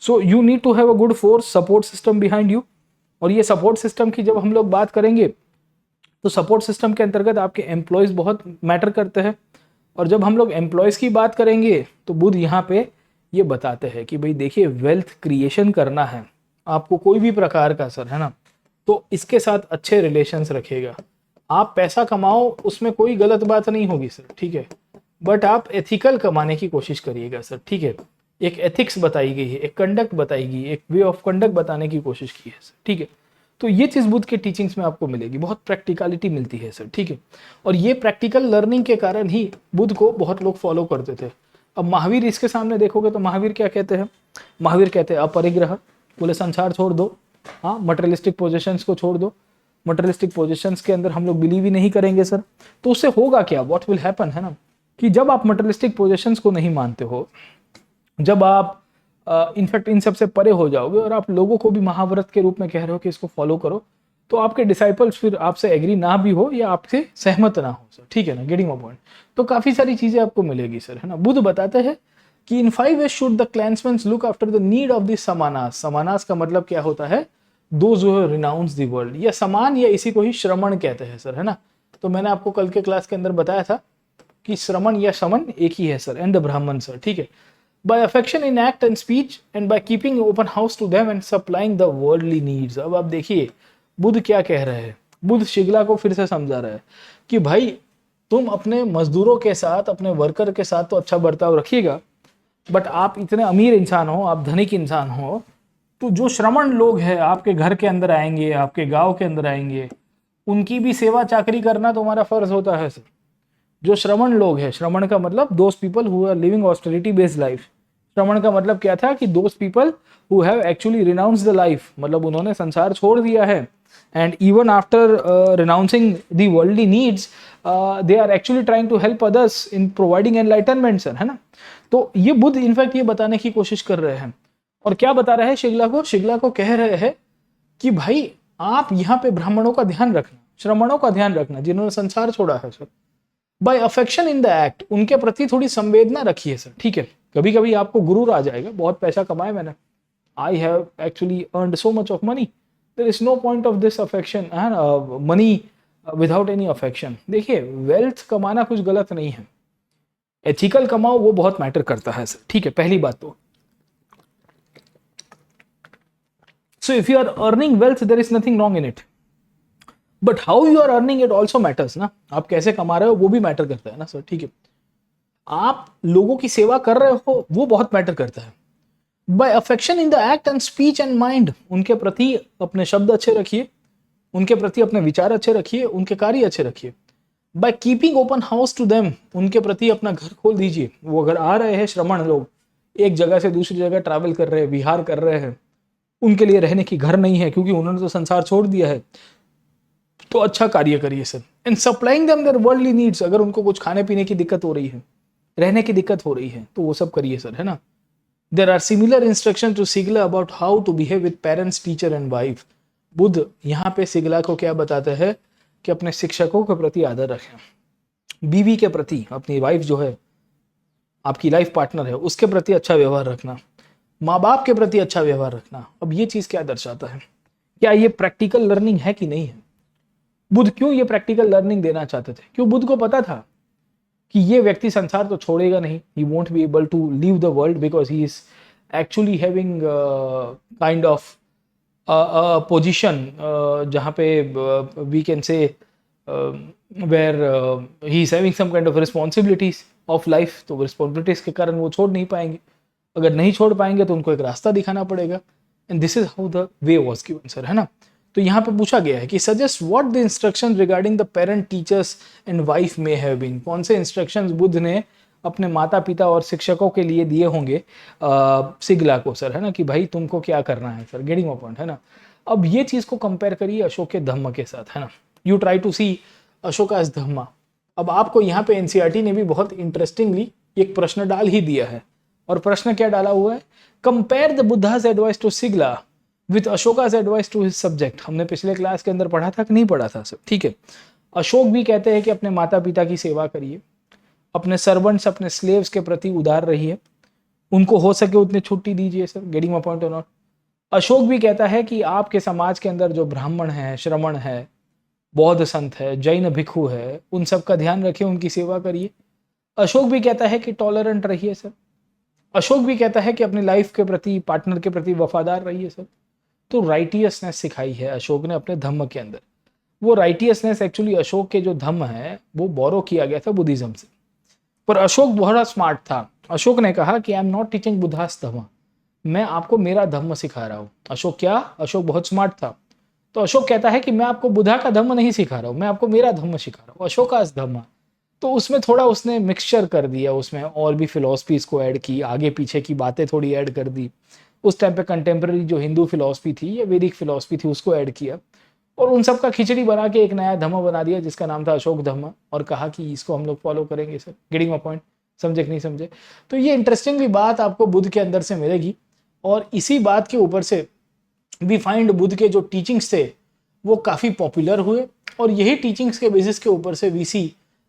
So you need to have a good force support system behind you. और ये सपोर्ट सिस्टम की जब हम लोग बात करेंगे तो सपोर्ट सिस्टम के अंतर्गत आपके एम्प्लॉयज बहुत मैटर करते हैं। और जब हम लोग एम्प्लॉयज की बात करेंगे तो बुध यहाँ पे ये बताते हैं कि भाई देखिए वेल्थ क्रिएशन करना है आपको कोई भी प्रकार का सर, है ना, तो इसके साथ अच्छे रिलेशंस रखिएगा। आप पैसा कमाओ, उसमें कोई गलत बात नहीं होगी सर, ठीक है, बट आप एथिकल कमाने की कोशिश करिएगा सर, ठीक है। एक एथिक्स बताई गई है, एक कंडक्ट बताई गई है, एक वे ऑफ कंडक्ट बताने की कोशिश की है सर, ठीक है। तो ये चीज़ बुध के टीचिंग्स में आपको मिलेगी, बहुत प्रैक्टिकलिटी मिलती है सर, ठीक है। और ये प्रैक्टिकल लर्निंग के कारण ही बुध को बहुत लोग फॉलो करते थे। अब महावीर इसके सामने देखोगे तो महावीर क्या कहते हैं? महावीर कहते हैं अपरिग्रह, बोले संसार छोड़ दो, हाँ, मटेरियलिस्टिक पोजीशंस को छोड़ दो। मटेरियलिस्टिक पोजीशंस के अंदर हम लोग बिलीव ही नहीं करेंगे सर, तो उससे होगा क्या, व्हाट विल हैपन, है ना, कि जब आप मटेरियलिस्टिक पोजीशंस को नहीं मानते हो, जब आप इनफैक्ट इन सबसे परे हो जाओगे और आप लोगों को भी महाव्रत के रूप में कह रहे हो कि इसको फॉलो करो, तो आपके डिसाइपल्स फिर आपसे एग्री ना भी हो या आपसे सहमत ना हो सर, ठीक है ना, गेटिंग माय पॉइंट। तो काफी सारी चीजें आपको मिलेगी सर, है ना। बुध बताते हैं कि in 5 ways should the clansman look after the need of the samanas. Samanas का मतलब क्या होता है? Those who have renounced the world, या समान, या इसी को ही श्रमण कहते हैं सर, है ना। तो मैंने आपको कल के क्लास के अंदर बताया था कि श्रमण या शमन एक ही है सर, एंड द ब्राह्मण सर, ठीक है। by affection in act and speech and by keeping open house to them and supplying the worldly needs। अब आप देखिए बुध क्या कह रहे हैं। बुध शिगला को फिर से समझा रहा है कि भाई तुम अपने मजदूरों के साथ, अपने वर्कर के साथ तो अच्छा बर्ताव रखिएगा, बट आप इतने अमीर इंसान हो, आप धनिक इंसान हो, तो जो श्रमण लोग हैं आपके घर के अंदर आएंगे, आपके गांव के अंदर आएंगे, उनकी भी सेवा चाकरी करना तुम्हारा फर्ज होता है सर। जो श्रमण लोग हैं, श्रमण का मतलब those people who are living austerity based life. Shramana का मतलब क्या था कि those people who have actually renounced the life, मतलब उन्होंने संसार छोड़ दिया है, and even after renouncing the worldly needs they are actually trying to help others in providing enlightenment sir, है ना। तो ये बुध इनफैक्ट ये बताने की कोशिश कर रहे हैं। और क्या बता रहे हैं शिगला को? शिगला को कह रहे हैं कि भाई आप यहाँ पे ब्राह्मणों का ध्यान रखना, श्रमणों का ध्यान रखना जिन्होंने संसार छोड़ा है sir. By affection in the act, उनके प्रति थोड़ी संवेदना रखिए सर, ठीक है। कभी कभी आपको गुरूर आ जाएगा, बहुत पैसा कमाया मैंने, I have actually earned so much of money, there is no point of this affection, money without any affection. देखिए वेल्थ कमाना कुछ गलत नहीं है, एथिकल कमाओ, वो बहुत मैटर करता है सर, ठीक है, पहली बात तो। So if you are earning wealth there is nothing wrong in it, but how you are earning it also matters ना, आप कैसे कमा रहे हो वो भी मैटर करता है ना सर, ठीक है। आप लोगों की सेवा कर रहे हो वो बहुत मैटर करता है। By affection in the act and speech and mind, उनके प्रति अपने शब्द अच्छे रखिए, उनके प्रति अपने विचार अच्छे रखिए, उनके कार्य अच्छे रखिए। By keeping open house to them, उनके प्रति अपना घर खोल दीजिए। वो अगर आ रहे हैं श्रमण लोग, एक जगह से दूसरी जगह ट्रैवल कर रहे हैं, विहार कर रहे हैं, उनके लिए रहने की घर नहीं है क्योंकि उन्होंने तो संसार छोड़ दिया है, तो अच्छा कार्य करिए sir. And supplying them their worldly needs, अगर उनको कुछ खाने पीने की दिक्कत हो रही है, रहने की दिक्कत हो रही है, तो वो सब करिए सर, है ना। There are similar instruction to Sigala about how to behave with parents, teacher and wife. Buddha यहाँ पे सिगला को क्या बताते हैं कि अपने शिक्षकों के प्रति आदर रखें, बीवी के प्रति, अपनी वाइफ जो है आपकी लाइफ पार्टनर है, उसके प्रति अच्छा व्यवहार रखना, माँ बाप के प्रति अच्छा व्यवहार रखना। अब ये चीज क्या दर्शाता है, क्या ये प्रैक्टिकल लर्निंग है कि नहीं है? बुद्ध क्यों ये प्रैक्टिकल लर्निंग देना चाहते थे? क्यों बुद्ध को पता था कि ये व्यक्ति संसार तो छोड़ेगा नहीं, he won't be able to leave the world because he is actually having kind of position जहाँ पे we can say where he is having some kind of responsibilities of life. तो रिस्पॉन्सिबिलिटीज के कारण वो छोड़ नहीं पाएंगे, अगर नहीं छोड़ पाएंगे तो उनको एक रास्ता दिखाना पड़ेगा, and this is how the way was given sir, है ना। तो यहाँ पे पूछा गया है कि suggest what the instruction regarding the parent teachers and wife में हैव बीन। कौन से इंस्ट्रक्शंस बुद्ध ने अपने माता पिता और शिक्षकों के लिए दिए होंगे सिगला को सर, है ना, कि भाई तुमको क्या करना है सर, गेटिंग माय पॉइंट, है ना। अब ये चीज को कंपेयर करिए अशोक के धम्म के साथ, है ना। यू ट्राई टू सी अशोकास धम्मा। अब आपको यहाँ पे एनसीईआरटी ने भी बहुत इंटरेस्टिंगली एक प्रश्न डाल ही दिया है, और प्रश्न क्या डाला हुआ है, compare the Buddha's advice to Sigala with Ashoka's advice to his subject. हमने पिछले क्लास के अंदर पढ़ा था कि नहीं पढ़ा था सब, ठीक है। अशोक भी कहते हैं कि अपने माता पिता की सेवा करिए, अपने सर्वेंट्स अपने स्लेव्स के प्रति उदार रहिए, उनको हो सके उतनी छुट्टी दीजिए सर, गेटिंग माय पॉइंट और नॉट। अशोक भी कहता है कि आपके समाज के अंदर जो ब्राह्मण है, श्रमण है, बौद्ध संत है, जैन भिक्षु है, उन सब का ध्यान रखिए, उनकी सेवा करिए। अशोक भी कहता है कि टॉलरेंट रहिए सर। अशोक भी कहता है कि अपनी लाइफ के प्रति, पार्टनर के प्रति वफादार रहिए सर। तो राइटियसनेस सिखाई है अशोक ने अपने धम्म के अंदर। वो राइटियसनेस एक्चुअली अशोक के जो धम्म है वो बोरो किया गया था बुद्धिज्म से, पर अशोक बहुत स्मार्ट था। अशोक ने कहा कि I am not teaching Buddha's dhamma, मैं आपको मेरा धम्म सिखा रहा हूँ। अशोक क्या, अशोक बहुत स्मार्ट था। तो अशोक कहता है कि मैं आपको बुद्धा का धम्म नहीं सिखा रहा हूँ, मैं आपको मेरा धम्म सिखा रहा हूँ, अशोकास धम्म। तो उसमें थोड़ा उसने मिक्सचर कर दिया, उसमें और भी फिलॉसफीज को ऐड की, आगे पीछे की बातें थोड़ी ऐड कर दी। उस टाइम पे कंटेम्प्रेरी जो हिंदू फिलॉसफी थी या वैदिक फिलॉसफी थी उसको ऐड किया, और उन सब का खिचड़ी बना के एक नया धम्म बना दिया जिसका नाम था अशोक धम्म, और कहा कि इसको हम लोग फॉलो करेंगे सर, गेटिंग माय पॉइंट, समझे कि नहीं समझे। तो ये इंटरेस्टिंगली बात आपको बुद्ध के अंदर से मिलेगी, और इसी बात के ऊपर से वी फाइंड बुद्ध के जो टीचिंग्स थे वो काफ़ी पॉपुलर हुए, और यही टीचिंग्स के बेसिस के ऊपर से we see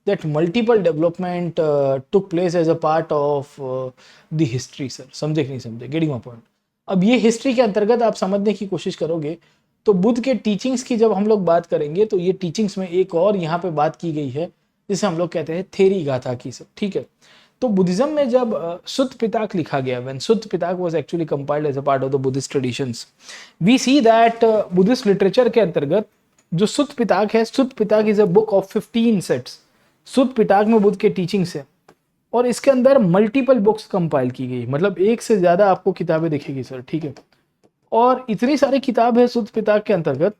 that multiple development took place as a part of the history sir, समझे कि नहीं समझे, गेटिंग माय पॉइंट। अब ये हिस्ट्री के अंतर्गत आप समझने की कोशिश करोगे तो बुद्ध के टीचिंग्स की जब हम लोग बात करेंगे तो ये टीचिंग्स में एक और यहाँ पे बात की गई है जिसे हम लोग कहते हैं थेरी गाथा की सर, ठीक है। तो बुद्धिज्म में जब सुत्त पिताक लिखा गया, when Sutta Pitaka was actually compiled as a part of the Buddhist traditions, we see that Buddhist literature के अंतर्गत जो सुत्त पिताक है, Sutta Pitaka is a book of 15 sets. Sutta Pitaka में बुद्ध के टीचिंग्स है, और इसके अंदर मल्टीपल बुक्स कंपाइल की गई, मतलब एक से ज्यादा आपको किताबें दिखेगी सर, ठीक है। और इतनी सारी किताब है सुत्त पिताक के अंतर्गत,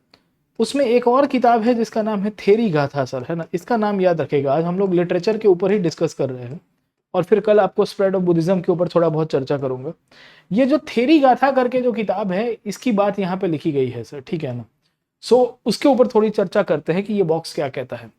उसमें एक और किताब है जिसका नाम है थेरी गाथा सर, है ना। इसका नाम याद रखेगा, आज हम लोग लिटरेचर के ऊपर ही डिस्कस कर रहे हैं, और फिर कल आपको स्प्रेड ऑफ बुद्धिज्म के ऊपर थोड़ा बहुत चर्चा करूंगा। ये जो थेरी गाथा करके जो किताब है इसकी बात यहाँ पे लिखी गई है सर, ठीक है ना। सो उसके ऊपर थोड़ी चर्चा करते हैं कि ये बॉक्स क्या कहता है।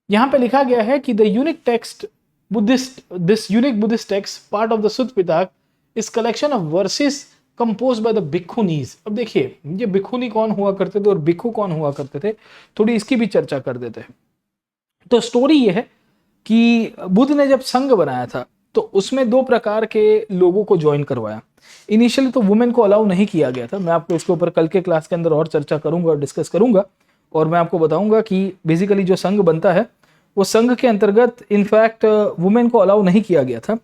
यहाँ पे लिखा गया है कि the unique text Buddhist, this unique Buddhist text part of the Sutta Pitaka is collection of verses compose by the bhikkhunis. अब देखिए ये भिक्षुनी कौन हुआ करते थे और भिक्षु कौन हुआ करते थे, थोड़ी इसकी भी चर्चा कर देते हैं। तो स्टोरी ये है कि बुद्ध ने जब संघ बनाया था तो उसमें दो प्रकार के लोगों को ज्वाइन करवाया। इनिशियली तो वुमेन को अलाउ नहीं किया गया था, मैं आपको इसके ऊपर कल के क्लास के अंदर और चर्चा करूंगा और डिस्कस करूंगा, और मैं आपको बताऊंगा कि बेसिकली जो संघ बनता है वो संघ के अंतर्गत इनफैक्ट वुमेन को अलाउ नहीं किया गया था।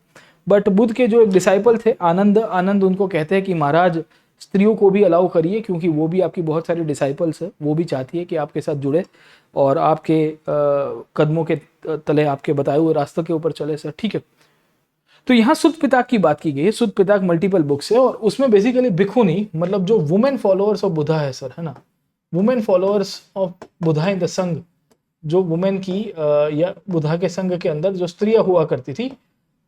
बट बुद्ध के जो एक डिसाइपल थे आनंद उनको कहते हैं कि महाराज स्त्रियों को भी अलाउ करिए, क्योंकि वो भी आपकी बहुत सारी डिसाइपल्स है, वो भी चाहती है कि आपके साथ जुड़े और आपके कदमों के तले, आपके बताए हुए रास्ते के ऊपर चले सर, ठीक है। तो यहाँ सुत्त पिताक की बात की गई है। सुत्त पिताक मल्टीपल बुक्स है, और उसमें बेसिकली भिक्षुनी मतलब जो वुमेन फॉलोअर्स ऑफ बुद्धा है सर, है ना, women followers of Buddha in the संघ, जो वुमेन की या बुद्धा के संघ के अंदर जो स्त्रियां हुआ करती थी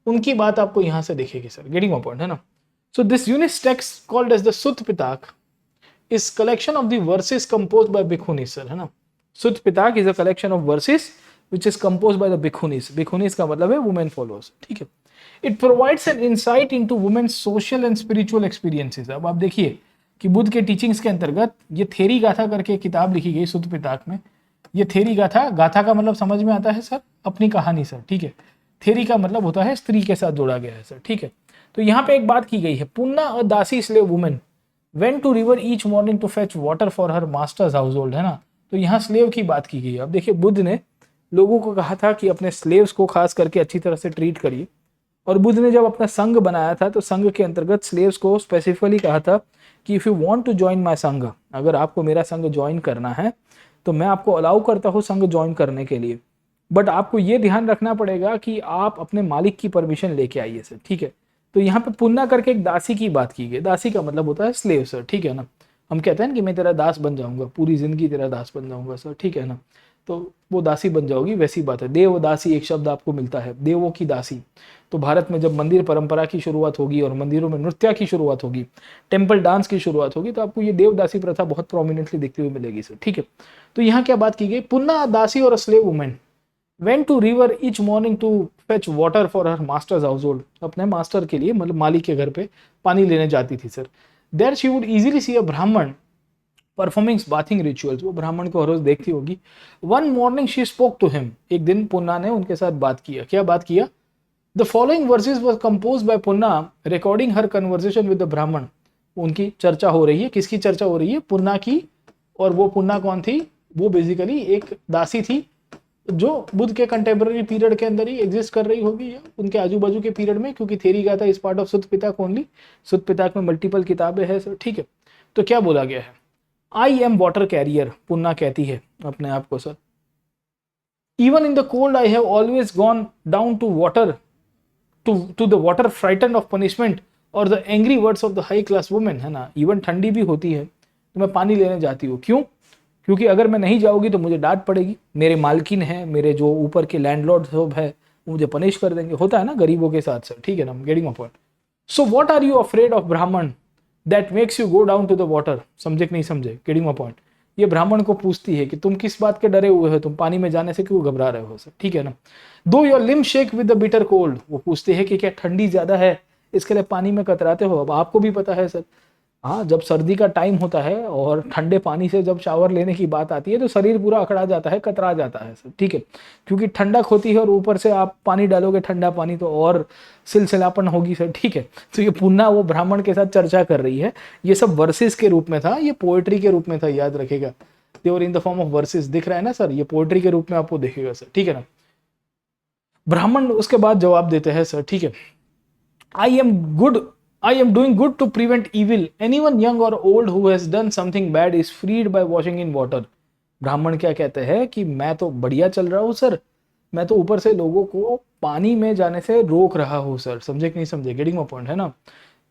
उनकी बात आपको यहाँ से दिखेगी सर, गेटिंग माय पॉइंट, है ना। So this unique text called as the Sutta Pitaka is collection of the verses composed by bhikkhuni sir, है ना। Sutta Pitaka is a collection of verses which is composed by the bhikkhunis. Bhikkhunis का मतलब है वुमेन फॉलोअर्स, ठीक है। It provides an insight into women's social and spiritual experiences. अब आप देखिए कि बुद्ध के टीचिंग्स के अंतर्गत ये थेरी गाथा करके किताब लिखी गई सुत्त पिताक में। ये थेरी गाथा, गाथा का मतलब समझ में आता है सर, अपनी कहानी सर, ठीक है। थेरी का मतलब होता है स्त्री के साथ जोड़ा गया है सर, ठीक है। तो यहाँ पे एक बात की गई है, पुन्ना अ दासी slave women went to river each morning to fetch water for her masters household, है ना। तो यहाँ स्लेव की बात की गई है। अब देखिए, बुद्ध ने लोगों को कहा था कि अपने स्लेव्स को खास करके अच्छी तरह से ट्रीट करिए, और बुद्ध ने जब अपना संघ बनाया था तो संघ के अंतर्गत स्लेव्स को स्पेसिफिकली कहा था कि if you want to join my Sangha, अगर आपको मेरा संघ ज्वाइन करना है तो मैं आपको अलाउ करता हूँ संघ ज्वाइन करने के लिए, बट आपको ये ध्यान रखना पड़ेगा कि आप अपने मालिक की परमिशन लेके आइए सर, ठीक है। तो यहाँ पे पुन्ना करके एक दासी की बात की गई। दासी का मतलब होता है स्लेव सर, ठीक है ना। हम कहते हैं ना कि मैं तेरा दास बन जाऊंगा, पूरी जिंदगी तेरा दास बन जाऊंगा सर, ठीक है ना। तो वो दासी बन जाओगी, वैसी बात है। देव दासी एक शब्द आपको मिलता है, देवों की दासी। तो भारत में जब मंदिर परंपरा की शुरुआत होगी और मंदिरों में नृत्य की शुरुआत होगी, टेम्पल डांस की शुरुआत होगी, तो आपको ये देवदासी प्रथा बहुत प्रोमिनेंटली दिखती हुई मिलेगी सर, ठीक है। तो यहाँ क्या बात की गई, पुन्ना दासी और slave women went to river each morning to fetch water for her master's household, अपने मास्टर के लिए मतलब मालिक के घर पे पानी लेने जाती थी sir. There she would easily see a Brahmin performing bathing rituals, वो ब्राह्मण को हर रोज देखती होगी। One morning she spoke to him, एक दिन पुन्ना ने उनके साथ बात किया। क्या बात किया, the following verses were compose by Punna recording her conversation with the Brahmin. उनकी चर्चा हो रही है, किसकी चर्चा हो रही है, पुन्ना की। और वो पुन्ना कौन थी, वो बेसिकली एक दासी थी जो बुद्ध के कंटेम्पररी पीरियड के अंदर ही एग्जिस्ट कर रही होगी, या उनके आजू बाजू के पीरियड में, क्योंकि थेरी का था इस part of Sutta Pitaka only. Sutta Pitaka में मल्टीपल किताबें हैं सर, ठीक है। तो क्या बोला गया है, I am water carrier, Punna कहती है अपने आप को sir. Even in the cold I have always gone down to water to the water frighten of punishment और the angry words of the high class women, है ना। इवन ठंडी भी होती है तो मैं पानी लेने जाती हूँ, क्यों, क्योंकि अगर मैं नहीं जाऊंगी तो मुझे डांट पड़ेगी, मेरे मालकिन है, मेरे जो ऊपर के लैंडलॉर्ड सब है मुझे पनिश कर देंगे। होता है ना गरीबों के साथ सर, ठीक है ना, getting my point. So what are you afraid of Brahmin that makes you go down to the water, समझे कि नहीं समझे, गेटिंग माय पॉइंट। ये ब्राह्मण को पूछती है कि तुम किस बात के डरे हुए हो, तुम पानी में जाने से क्यों घबरा रहे हो सर, ठीक है ना। Do your limb shake with the bitter cold, वो पूछते हैं कि क्या ठंडी ज्यादा है इसके लिए पानी में कतराते हो। अब आपको भी पता है सर, हाँ, जब सर्दी का टाइम होता है और ठंडे पानी से जब शावर लेने की बात आती है तो शरीर पूरा अकड़ा जाता है, कतरा जाता है सर, ठीक है, क्योंकि ठंडक होती है और ऊपर से आप पानी डालोगे ठंडा पानी तो और सिलसिलापन होगी सर, ठीक है। तो ये पुन्ना वो ब्राह्मण के साथ चर्चा कर रही है। ये सब वर्सेस के रूप में था, ये पोएट्री के रूप में था, याद रखेगा। They were in the form of verses, दिख रहा है ना सर, ये पोएट्री के रूप में आपको दिखेगा सर, ठीक है ना। ब्राह्मण उसके बाद जवाब देते हैं सर, ठीक है, I am doing good to prevent evil. Anyone young or old who has done something bad is freed by washing in water. ब्राह्मण क्या कहते हैं कि मैं तो बढ़िया चल रहा हूँ सर, मैं तो ऊपर से लोगों को पानी में जाने से रोक रहा हूँ सर, समझे कि नहीं समझे, गेटिंग माय पॉइंट, है ना।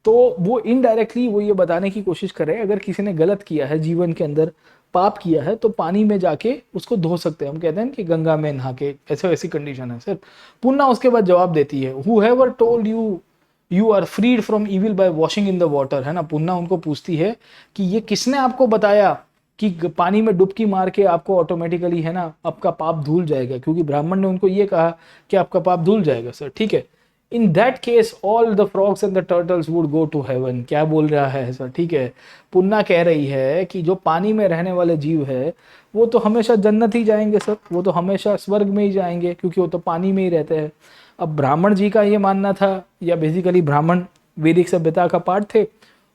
तो वो इनडायरेक्टली वो ये बताने की कोशिश करे, अगर किसी ने गलत किया है जीवन के अंदर, पाप किया है, तो पानी में जाके उसको धो सकते हैं। हम कहते हैं कि गंगा में नहा के, ऐसे ऐसी कंडीशन है सर। पुन्ना उसके बाद जवाब देती है, whoever told you are freed from evil by washing in the water, है ना। पुन्ना उनको पूछती है कि ये किसने आपको बताया कि पानी में डुबकी मार के आपको ऑटोमेटिकली, है ना, आपका पाप धुल जाएगा, क्योंकि ब्राह्मण ने उनको ये कहा कि आपका पाप धुल जाएगा सर, ठीक है। In that case all the frogs and the turtles would go to heaven. क्या बोल रहा है सर, ठीक है, पुन्ना कह रही है कि जो पानी में रहने वाले जीव है वो तो हमेशा जन्नत ही जाएंगे सर, वो तो हमेशा स्वर्ग में ही जाएंगे, क्योंकि वो तो पानी में ही रहते हैं। अब ब्राह्मण जी का ये मानना था, या बेसिकली ब्राह्मण वैदिक सभ्यता का पार्ट थे,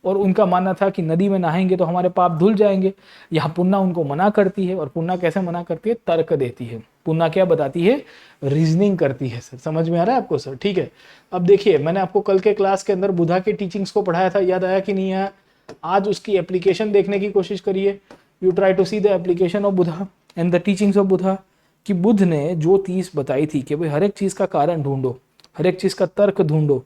और उनका मानना था कि नदी में नहाएंगे तो हमारे पाप धुल जाएंगे। यहाँ पुन्ना उनको मना करती है, और पुन्ना कैसे मना करती है, तर्क देती है। पुन्ना क्या बताती है, रीजनिंग करती है सर, समझ में आ रहा है आपको सर, ठीक है। अब देखिए, मैंने आपको कल के क्लास के अंदर बुद्धा के टीचिंग्स को पढ़ाया था, याद आया कि नहीं आया। आज उसकी एप्लीकेशन देखने की कोशिश करिए। You try to see the application of Buddha and the teachings of Buddha, कि बुद्ध ने जो चीज़ बताई थी कि भाई हर एक चीज़ का कारण ढूंढो, हर एक चीज़ का तर्क ढूंढो।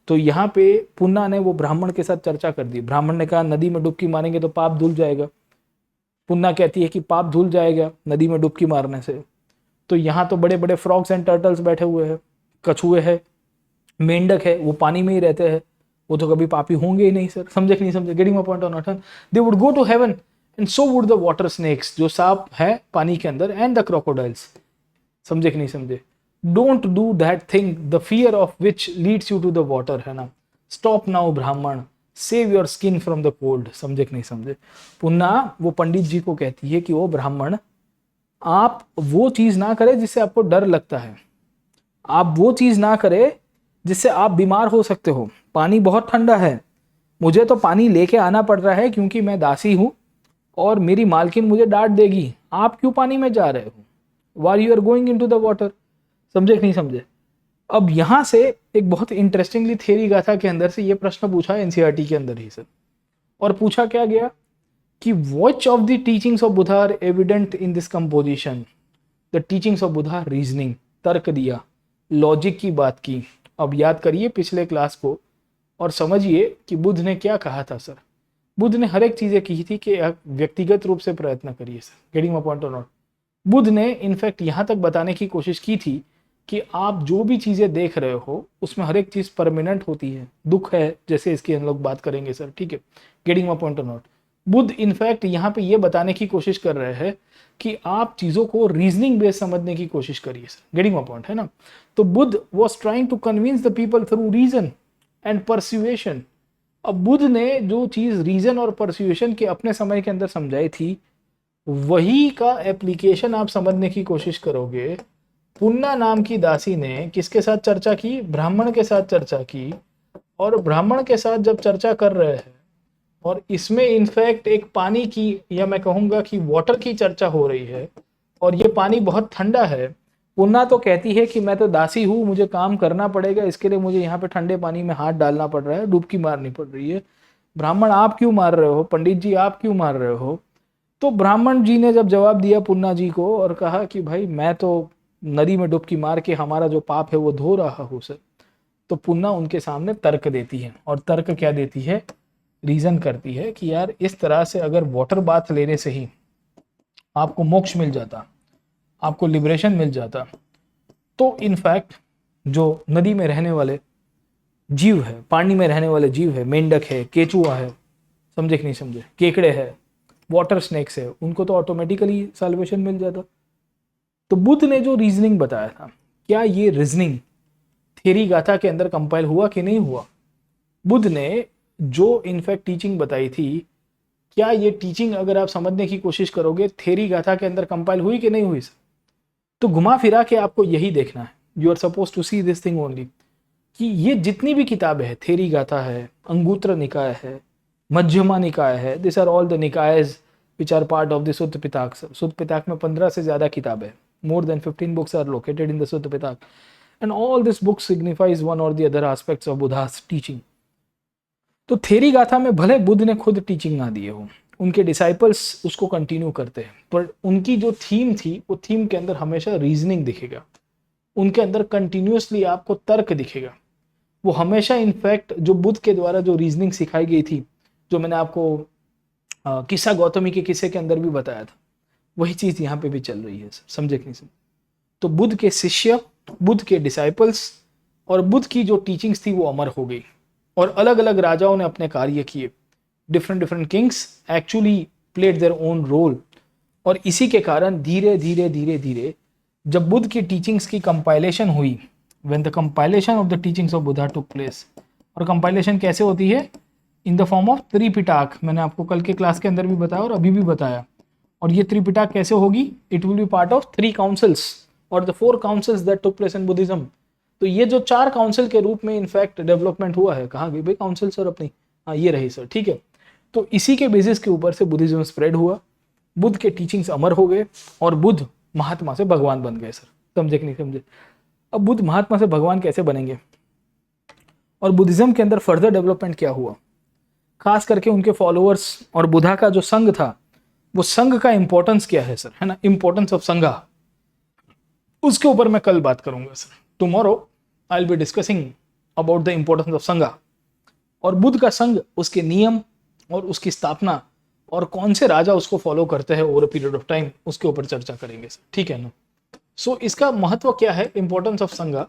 तो यहाँ पे पुन्ना ने वो ब्राह्मण के साथ चर्चा कर दी। ब्राह्मण ने कहा नदी में डुबकी मारेंगे तो पाप धुल जाएगा। पुन्ना कहती है कि पाप धुल जाएगा नदी में डुबकी मारने से। तो यहाँ तो बड़े बड़े फ्रॉग्स एंड टर्टल्स बैठे हुए हैं, कछुए हैं, मेंढक है, वो पानी में ही रहते हैं, वो तो कभी पापी होंगे ही नहीं सर, समझे कि नहीं समझे, गेटिंग माय पॉइंट और not. They would go to heaven and so would the water snakes, जो सांप है पानी के अंदर, एंड द क्रोकोडाइल्स, समझे कि नहीं समझे। Don't do that thing the fear of which leads you to the water, है ना। Stop now Brahmin, save your skin from the cold, समझे कि नहीं समझे। पुन्ना वो पंडित जी को कहती है कि वो ब्राह्मण, आप वो चीज ना करें जिससे आपको डर लगता है, आप वो चीज ना करें जिससे आप बीमार हो सकते हो, पानी बहुत ठंडा है, मुझे तो पानी लेके आना पड़ रहा है क्योंकि मैं दासी हूँ और मेरी मालकिन मुझे डांट देगी, आप क्यों पानी में जा रहे हो, why you are going into the water. समझे कि नहीं समझे। अब यहाँ से एक बहुत इंटरेस्टिंगली थेरी गाथा के अंदर से ये प्रश्न पूछा एनसीईआरटी के अंदर ही सर, और पूछा क्या गया कि which of the teachings of Buddha are evident in this composition. The teachings of Buddha, reasoning, तर्क दिया, लॉजिक की बात की। अब याद करिए पिछले क्लास को और समझिए कि बुद्ध ने क्या कहा था सर। बुद्ध ने हर एक चीजें की थी कि व्यक्तिगत रूप से प्रयत्न करिए सर, गेटिंग माय पॉइंट और नॉट। बुद्ध ने इनफैक्ट यहाँ तक बताने की कोशिश की थी कि आप जो भी चीजें देख रहे हो उसमें हर एक चीज परमानेंट होती है, दुख है जैसे इसकी हम लोग बात करेंगे सर, ठीक है, गेटिंग माय पॉइंट और नॉट। बुद्ध इनफैक्ट यहाँ पे ये बताने की कोशिश कर रहे हैं कि आप चीजों को रीजनिंग बेस समझने की कोशिश करिए सर, गेटिंग माय पॉइंट, है ना। तो Buddha was trying to convince the people through reason and persuasion. अब बुद्ध ने जो चीज रीजन और परस्यूएशन के अपने समय के अंदर समझाई थी, वही का एप्लीकेशन आप समझने की कोशिश करोगे। पुन्ना नाम की दासी ने किसके साथ चर्चा की, ब्राह्मण के साथ चर्चा की, और ब्राह्मण के साथ जब चर्चा कर रहे हैं और इसमें इनफैक्ट एक पानी की या मैं कहूँगा कि वाटर की चर्चा हो रही है और ये पानी बहुत ठंडा है। पुन्ना तो कहती है कि मैं तो दासी हूँ, मुझे काम करना पड़ेगा, इसके लिए मुझे यहाँ पे ठंडे पानी में हाथ डालना पड़ रहा है, डुबकी मारनी पड़ रही है। ब्राह्मण आप क्यों मार रहे हो, पंडित जी आप क्यों मार रहे हो। तो ब्राह्मण जी ने जब जवाब दिया पुन्ना जी को और कहा कि भाई मैं तो नदी में डुबकी मार के हमारा जो पाप है वो धो रहा हूँ सर। तो पुन्ना उनके सामने तर्क देती है, और तर्क क्या देती है, रीजन करती है कि यार इस तरह से अगर वाटर बाथ लेने से ही आपको मोक्ष मिल जाता, आपको लिबरेशन मिल जाता, तो इनफैक्ट जो नदी में रहने वाले जीव है, पानी में रहने वाले जीव है, मेंढक है, केचुआ है, समझे कि नहीं समझे, केकड़े है, वाटर स्नेक्स है, उनको तो ऑटोमेटिकली सॉल्वेशन मिल जाता। तो बुद्ध ने जो रीजनिंग बताया था, क्या ये रीजनिंग थेरी गाथा के अंदर कंपाइल हुआ कि नहीं हुआ। बुद्ध ने जो इनफैक्ट टीचिंग बताई थी, क्या ये टीचिंग अगर आप समझने की कोशिश करोगे थेरी गाथा के अंदर कंपाइल हुई कि नहीं हुई सर। तो घुमा फिरा के आपको यही देखना है, you are suppose to see this thing only, कि ये जितनी भी किताबें हैं, थेरी गाथा है, अंगुत्र निकाय है, मध्यमा निकाय है, this are all the Nikayas which are part of the Sutta Pitaka. Sutta Pitaka में 15 से ज्यादा किताबें, more than 15 books are located in the Sutta Pitaka, and all this book signifies one or the other aspects of Buddha's teaching. तो थेरी गाथा में भले बुद्ध ने खुद टीचिंग ना दिए हो, उनके डिसाइपल्स उसको कंटिन्यू करते हैं, पर उनकी जो थीम थी वो थीम के अंदर हमेशा रीजनिंग दिखेगा, उनके अंदर कंटिन्यूसली आपको तर्क दिखेगा। वो हमेशा इनफैक्ट जो बुद्ध के द्वारा जो रीजनिंग सिखाई गई थी, जो मैंने आपको किस्सा गौतमी के किस्से के अंदर भी बताया था, वही चीज यहाँ पे भी चल रही है, समझे कि नहीं समझे। तो बुद्ध के शिष्य, बुद्ध के डिसाइपल्स और बुद्ध की जो टीचिंग्स थी वो अमर हो गई, और अलग अलग राजाओं ने अपने कार्य किए, different kings actually played their own role, और इसी के कारण धीरे धीरे धीरे धीरे जब बुद्ध की टीचिंग्स की कंपाइलेशन हुई, when the compilation of the teachings of Buddha took place, और कंपाइलेशन कैसे होती है, इन द फॉर्म ऑफ त्रिपिटक। मैंने आपको कल के क्लास के अंदर भी बताया और अभी भी बताया। और ये त्रिपिटक कैसे होगी, it will be part of 3 councils और the 4 councils that took place in Buddhism. तो ये जो 4 काउंसिल के रूप में इनफैक्ट डेवलपमेंट हुआ है, कहाँ गई भाई काउंसिल सर अपनी, हाँ ये रही सर, ठीक है। तो इसी के बेसिस के ऊपर से बुद्धिज्म स्प्रेड हुआ, बुद्ध के टीचिंग्स अमर हो गए और बुद्ध महात्मा से भगवान बन गए सर, समझे कि नहीं समझे। अब बुद्ध महात्मा से भगवान कैसे बनेंगे, और बुद्धिज्म के अंदर फर्दर डेवलपमेंट क्या हुआ, खास करके उनके फॉलोअर्स और बुद्धा का जो संघ था, वो संघ का इंपॉर्टेंस क्या है सर, है ना, इंपॉर्टेंस ऑफ संघा, उसके ऊपर मैं कल बात करूंगा sir. Tomorrow I will be discussing about the importance of संघा, और बुद्ध का संघ, उसके नियम और उसकी स्थापना, और कौन से राजा उसको फॉलो करते हैं over a period of time, उसके ऊपर चर्चा करेंगे सर, ठीक है ना। सो इसका महत्व क्या है, इंपॉर्टेंस ऑफ संघा,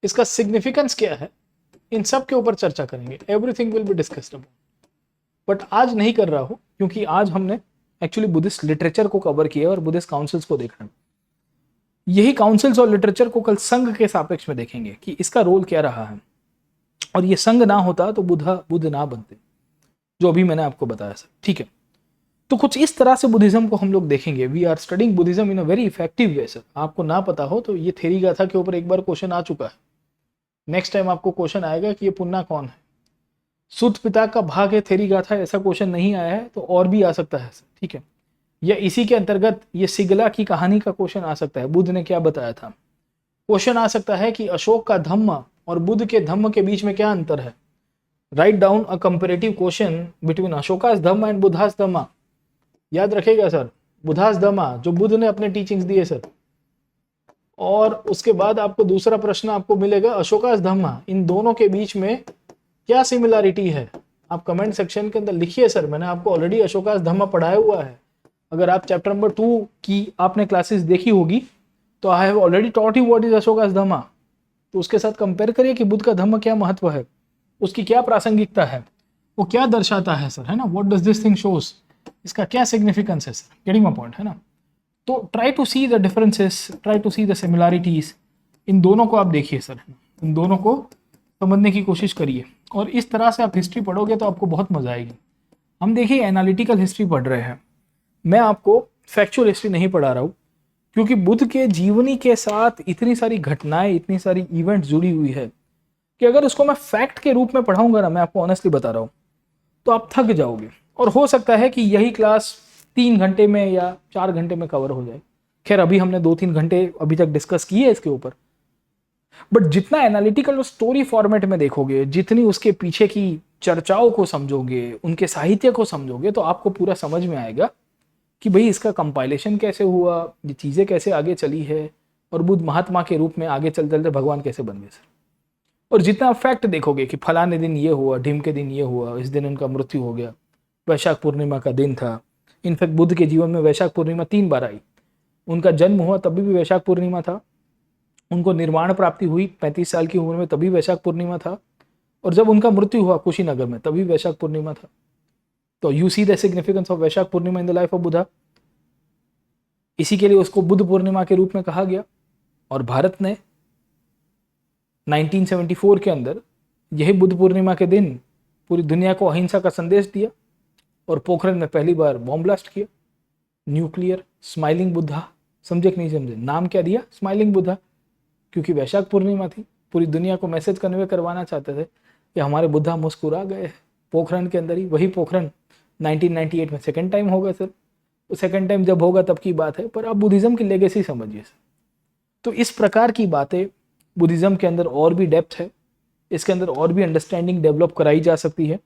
इसका सिग्निफिकेंस क्या है, इन सब के ऊपर चर्चा करेंगे, everything will be discussed about. But आज नहीं कर रहा हूं क्योंकि आज हमने एक्चुअली बुद्धिस्ट लिटरेचर को कवर किया और बुद्धिस्ट काउंसिल्स को देखना। यही काउंसिल्स और लिटरेचर को कल संघ के सापेक्ष में देखेंगे कि इसका रोल क्या रहा है, और ये संघ ना होता तो बुद्ध ना बनते, जो अभी मैंने आपको बताया सर, ठीक है। तो कुछ इस तरह से बुद्धिज्म को हम लोग देखेंगे। We are studying Buddhism in a very effective way sir. आपको ना पता हो तो ये थेरी गाथा के ऊपर एक बार क्वेश्चन आ चुका है, नेक्स्ट टाइम आपको क्वेश्चन आएगा कि ये पुन्ना कौन है, सुत पिता का भाग है थेरी गाथा, ऐसा क्वेश्चन नहीं आया है तो और भी आ सकता है, ठीक है। या इसी के अंतर्गत ये सिगला की कहानी का क्वेश्चन आ सकता है, बुद्ध ने क्या बताया था। क्वेश्चन आ सकता है कि अशोक का धम्म और बुद्ध के धम्म के बीच में क्या अंतर है। Write down a comparative question between Ashoka's Dhamma and Buddha's Dhamma. याद रखेगा सर, बुद्धास धम्मा जो बुद्ध ने अपने टीचिंग्स दिए सर, और उसके बाद आपको दूसरा प्रश्न आपको मिलेगा अशोकास धम्मा, इन दोनों के बीच में क्या सिमिलरिटी है। आप कमेंट सेक्शन के अंदर लिखिए सर, मैंने आपको ऑलरेडी अशोकास धम्मा पढ़ाया हुआ है। अगर आप चैप्टर नंबर 2 की आपने क्लासेस देखी होगी तो I have already taught you what is Ashoka's Dhamma. तो उसके साथ कंपेयर करिए कि बुद्ध का धम्म क्या महत्व है, उसकी क्या प्रासंगिकता है, वो क्या दर्शाता है सर, है ना, what does this thing shows, इसका क्या सिग्निफिकेंस है सर, गेटिंग माय पॉइंट, है ना। तो try to see the differences, try to see the similarities, इन दोनों को आप देखिए सर, इन दोनों को समझने की कोशिश करिए, और इस तरह से आप हिस्ट्री पढ़ोगे तो आपको बहुत मजा आएगी। हम देखिए एनालिटिकल हिस्ट्री पढ़ रहे हैं, मैं आपको फैक्चुअल हिस्ट्री नहीं पढ़ा रहा हूँ, क्योंकि बुद्ध के जीवनी के साथ इतनी सारी घटनाएं, इतनी सारी इवेंट जुड़ी हुई है कि अगर उसको मैं फैक्ट के रूप में पढ़ाऊंगा ना, मैं आपको ऑनेस्टली बता रहा हूँ, तो आप थक जाओगे, और हो सकता है कि यही क्लास 3 घंटे में या 4 घंटे में कवर हो जाए। खैर अभी हमने 2-3 घंटे अभी तक डिस्कस किए है इसके ऊपर, बट जितना एनालिटिकल और स्टोरी फॉर्मेट में देखोगे, जितनी उसके पीछे की चर्चाओं को समझोगे, उनके साहित्य को समझोगे, तो आपको पूरा समझ में आएगा कि भाई इसका कंपाइलेशन कैसे हुआ, ये चीज़ें कैसे आगे चली है, और बुद्ध महात्मा के रूप में आगे चलते चलते भगवान कैसे बन गए सर। और जितना फैक्ट देखोगे कि फलाने दिन ये हुआ, ढीम के दिन ये हुआ, इस दिन उनका मृत्यु हो गया, वैशाख पूर्णिमा का दिन था। इनफैक्ट बुद्ध के जीवन में वैशाख पूर्णिमा 3 बार आई। उनका जन्म हुआ तभी भी वैशाख पूर्णिमा था, उनको निर्वाण प्राप्ति हुई 35 साल की उम्र में तभी वैशाख पूर्णिमा था, और जब उनका मृत्यु हुआ कुशीनगर में तभी वैशाख पूर्णिमा था। तो you see the significance of Vaishakh Purnima in the life of Buddha. इसी के लिए उसको बुद्ध पूर्णिमा के रूप में कहा गया, और भारत ने 1974 के अंदर यही बुद्ध पूर्णिमा के दिन पूरी दुनिया को अहिंसा का संदेश दिया, और पोखरण में पहली बार बॉम्ब ब्लास्ट किया, न्यूक्लियर स्माइलिंग बुद्धा। समझे कि नहीं समझे, नाम क्या दिया, स्माइलिंग बुद्धा, क्योंकि वैशाख पूर्णिमा थी, पूरी दुनिया को मैसेज कन्वे करवाना चाहते थे कि हमारे बुद्धा मुस्कुरा गए। पोखरण के अंदर ही, वही पोखरण 1998 में सेकेंड टाइम होगा सर, तो सेकेंड टाइम जब होगा तब की बात है, पर आप बुद्धिज्म की लेगेसी समझिए सर। तो इस प्रकार की बातें बुद्धिज्म के अंदर और भी डेप्थ है, इसके अंदर और भी अंडरस्टैंडिंग डेवलप कराई जा सकती है,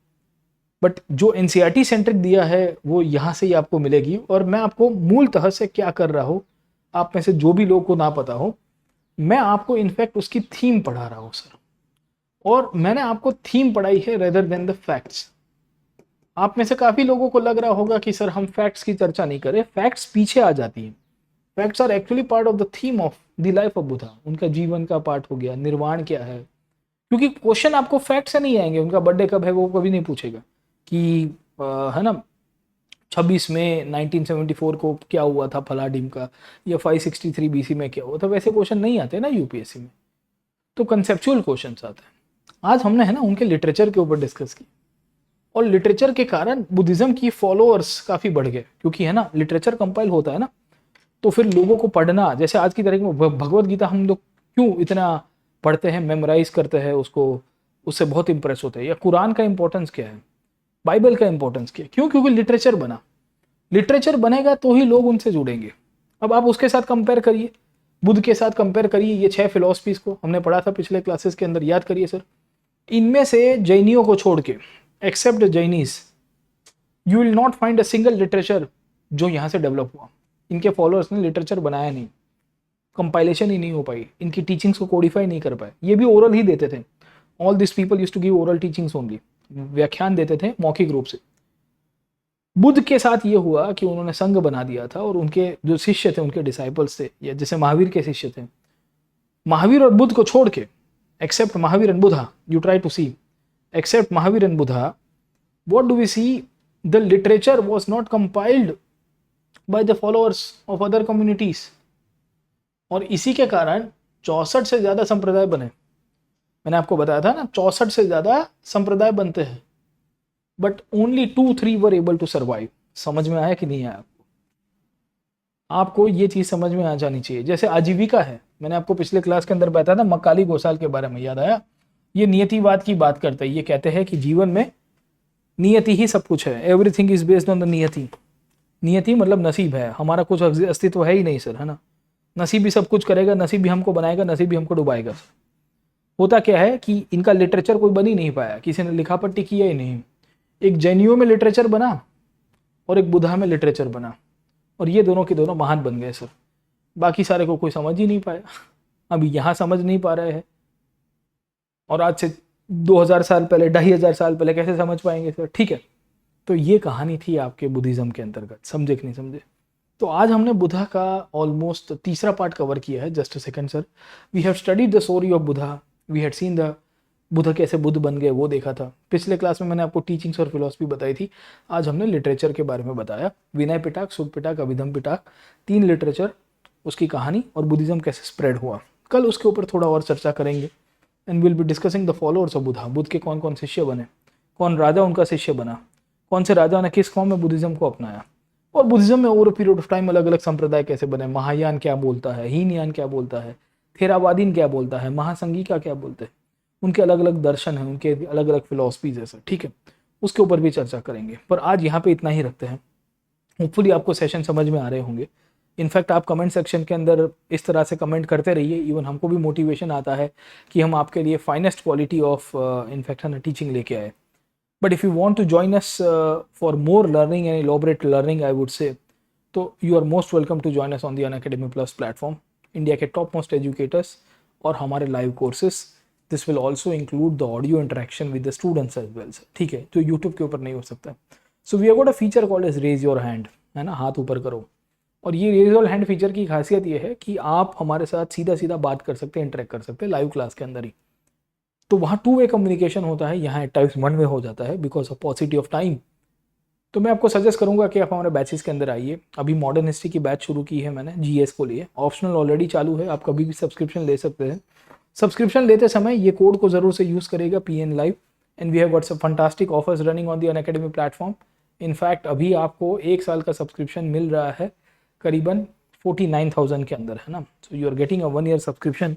बट जो एनसीईआरटी सेंट्रिक दिया है वो यहाँ से ही आपको मिलेगी। और मैं आपको मूलतः से क्या कर रहा हूँ, आप में से जो भी लोगों को ना पता हो, मैं आपको इनफैक्ट उसकी थीम पढ़ा रहा हूँ सर, और मैंने आपको थीम पढ़ाई है रेदर देन द फैक्ट्स। आप में से काफी लोगों को लग रहा होगा कि सर हम फैक्ट्स की चर्चा नहीं करें, फैक्ट्स पीछे आ जाती हैं। Facts are actually part of the theme of the life of Buddha, उनका जीवन का पार्ट हो गया, निर्वाण क्या है, क्योंकि क्वेश्चन आपको फैक्ट से नहीं आएंगे। उनका बर्थडे कब है वो कभी नहीं पूछेगा कि है ना 26 मई 1974 को क्या हुआ था फलाडीम का, या 563 बीसी में क्या हुआ था, वैसे क्वेश्चन नहीं आते ना यूपीएससी में, तो कंसेप्चुअल क्वेश्चन आते हैं। आज हमने है ना उनके लिटरेचर के ऊपर डिस्कस की, और लिटरेचर के कारण बुद्धिज्म की फॉलोअर्स काफी बढ़ गए, क्योंकि है ना लिटरेचर कंपाइल होता है ना, तो फिर लोगों को पढ़ना, जैसे आज की तारीख में भगवत गीता हम लोग क्यों इतना पढ़ते हैं, मेमोराइज करते हैं उसको, उससे बहुत इंप्रेस होते हैं, या कुरान का इंपॉर्टेंस क्या है, बाइबल का इंपॉर्टेंस क्या है, क्यों, क्योंकि लिटरेचर बना, लिटरेचर बनेगा तो ही लोग उनसे जुड़ेंगे। अब आप उसके साथ कंपेयर करिए, बुद्ध के साथ कंपेयर करिए, ये 6 फिलॉसफीज को हमने पढ़ा था पिछले क्लासेस के अंदर, याद करिए सर। इनमें से जैनियों को छोड़ के, except Jains, you will not find a single literature जो यहाँ से डेवलप हुआ। इनके फॉलोअर्स ने लिटरेचर बनाया नहीं, कंपाइलेशन ही नहीं हो पाई, इनकी टीचिंग्स को कोडिफाई नहीं कर पाए। ये भी ओरल ही देते थे, all this people used to give oral teachings only, व्याख्यान देते थे मौखिक रूप से। बुद्ध के साथ ये हुआ कि उन्होंने संघ बना दिया था, और उनके जो शिष्य थे, उनके डिसाइपल्स थे, या जैसे महावीर के शिष्य थे, महावीर और बुद्ध को छोड़ के, except Mahavira and Buddha, you try to see, except Mahavira and Buddha, what do we see, the literature was not compiled by the followers of other communities, और इसी के कारण 64 से ज्यादा संप्रदाय बने। मैंने आपको बताया था ना 64 से ज्यादा संप्रदाय बनते हैं, but only 2-3 were able to survive. समझ में आया कि नहीं आया आपको ये चीज समझ में आ जानी चाहिए। जैसे आजीविका है, मैंने आपको पिछले क्लास के अंदर बताया था मकाली घोषाल के बारे में, याद आया, ये नियतिवाद की बात करता है। ये कहते हैं कि जीवन में नियति ही सब कुछ है, everything is based on the नियति। नियति मतलब नसीब है, हमारा कुछ अस्तित्व है ही नहीं सर, है ना। नसीब भी सब कुछ करेगा, नसीब भी हमको बनाएगा, नसीब भी हमको डुबाएगा सर। होता क्या है कि इनका लिटरेचर कोई बन ही नहीं पाया, किसी ने लिखा पट्टी किया ही नहीं। एक जैनियों में लिटरेचर बना और एक बुद्धा में लिटरेचर बना, और ये दोनों के दोनों महान बन गए सर। बाकी सारे को कोई समझ ही नहीं पाया, अभी यहाँ समझ नहीं पा रहे हैं, और आज से 2000 साल पहले, 2500 साल पहले कैसे समझ पाएंगे सर। ठीक है, तो ये कहानी थी आपके बुद्धिज्म के अंतर्गत, समझे कि नहीं समझे। तो आज हमने बुद्धा का ऑलमोस्ट तीसरा पार्ट कवर किया है। Just a second sir, we have studied the story of Buddha, we had seen the Buddha कैसे बुद्ध बन गए वो देखा था। पिछले क्लास में मैंने आपको टीचिंग्स और फिलॉसफी बताई थी। आज हमने लिटरेचर के बारे में बताया, विनय पिटक, सुख पिटक, अभिधम पिटक, 3 लिटरेचर, उसकी कहानी और बुद्धिज्म कैसे स्प्रेड हुआ। कल उसके ऊपर थोड़ा और चर्चा करेंगे। And will be discussing the followers of Buddha, Buddha के कौन कौन शिष्य बने, कौन राजा उनका शिष्य बना, कौन से राजा ने किस फॉर्म में बुद्धिज्म को अपनाया, और बुद्धिज्म में ओवर पीरियड ऑफ टाइम अलग अलग संप्रदाय कैसे बने, महायान क्या बोलता है, हीनयान क्या बोलता है, थेरावादीन क्या बोलता है, महासंघिका क्या बोलते हैं, उनके अलग अलग दर्शन हैं, उनके अलग अलग फिलॉसफीज है सर। ठीक है, उसके ऊपर भी चर्चा करेंगे, पर आज यहाँ पे इतना ही रखते हैं। होपफुली आपको सेशन समझ में आ रहे होंगे। इनफैक्ट आप कमेंट सेक्शन के अंदर इस तरह से कमेंट करते रहिए, इवन हमको भी मोटिवेशन आता है कि हम आपके लिए फाइनेस्ट क्वालिटी ऑफ इनफैक्ट है ना टीचिंग लेके आए। But if you want to join us for more learning and elaborate learning I would say, तो you are most welcome to join us on the Unacademy plus platform, India के टॉप मोस्ट एजुकेटर्स और हमारे live courses. This will also include the audio interaction with the students as well sir. ठीक है, जो यूट्यूब के ऊपर नहीं हो सकता। So we have got a feature called as raise your hand, है ना, हाथ ऊपर करो। और ये रेज योर हैंड फीचर की खासियत ये है कि आप हमारे साथ सीधा सीधा बात कर सकते हैं, इंटरेक्ट कर सकते हैं लाइव क्लास के अंदर ही। तो वहाँ 2 वे कम्युनिकेशन होता है, यहाँ एट टाइम्स 1 वे हो जाता है बिकॉज ऑफ पॉसिटी ऑफ टाइम। तो मैं आपको सजेस्ट करूंगा कि आप हमारे बैचेस के अंदर आइए। अभी मॉडर्न हिस्ट्री की बैच शुरू की है मैंने जीएस को लिए, ऑप्शनल ऑलरेडी चालू है, आप कभी भी सब्सक्रिप्शन ले सकते हैं। सब्सक्रिप्शन लेते समय ये कोड को जरूर से यूज़ करेगा, PN Live, and we have got some fantastic offers running on the Unacademy platform. In fact अभी आपको 1 साल का सब्सक्रिप्शन मिल रहा है करीबन 49,000 के अंदर, है ना। So you are getting a 1 year subscription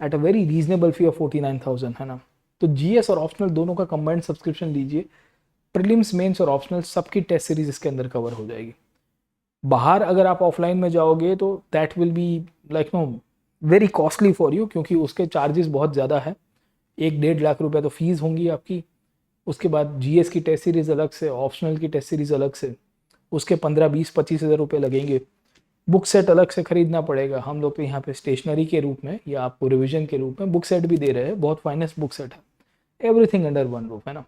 at a very reasonable fee of 49,000, है ना। तो जीएस और ऑप्शनल दोनों का कंबाइंड सब्सक्रिप्शन लीजिए। प्रीलिम्स, मेंस और ऑप्शनल सबकी टेस्ट सीरीज इसके अंदर कवर हो जाएगी। बाहर अगर आप ऑफलाइन में जाओगे तो that will be like know very costly for you, क्योंकि उसके चार्जेस बहुत ज़्यादा है। 1-1.5 लाख रुपए तो फीस होंगी आपकी। उसके बाद जीएस की टेस्ट सीरीज अलग से, ऑप्शनल की टेस्ट सीरीज अलग से, उसके 15, 20, 25 हज़ार रुपये लगेंगे। बुक सेट अलग से खरीदना पड़ेगा। हम लोग तो यहाँ पे स्टेशनरी के रूप में या आपको रिविजन के रूप में बुक सेट भी दे रहे हैं, बहुत फाइनेस्ट बुक सेट है। एवरीथिंग अंडर 1 रूफ, है ना।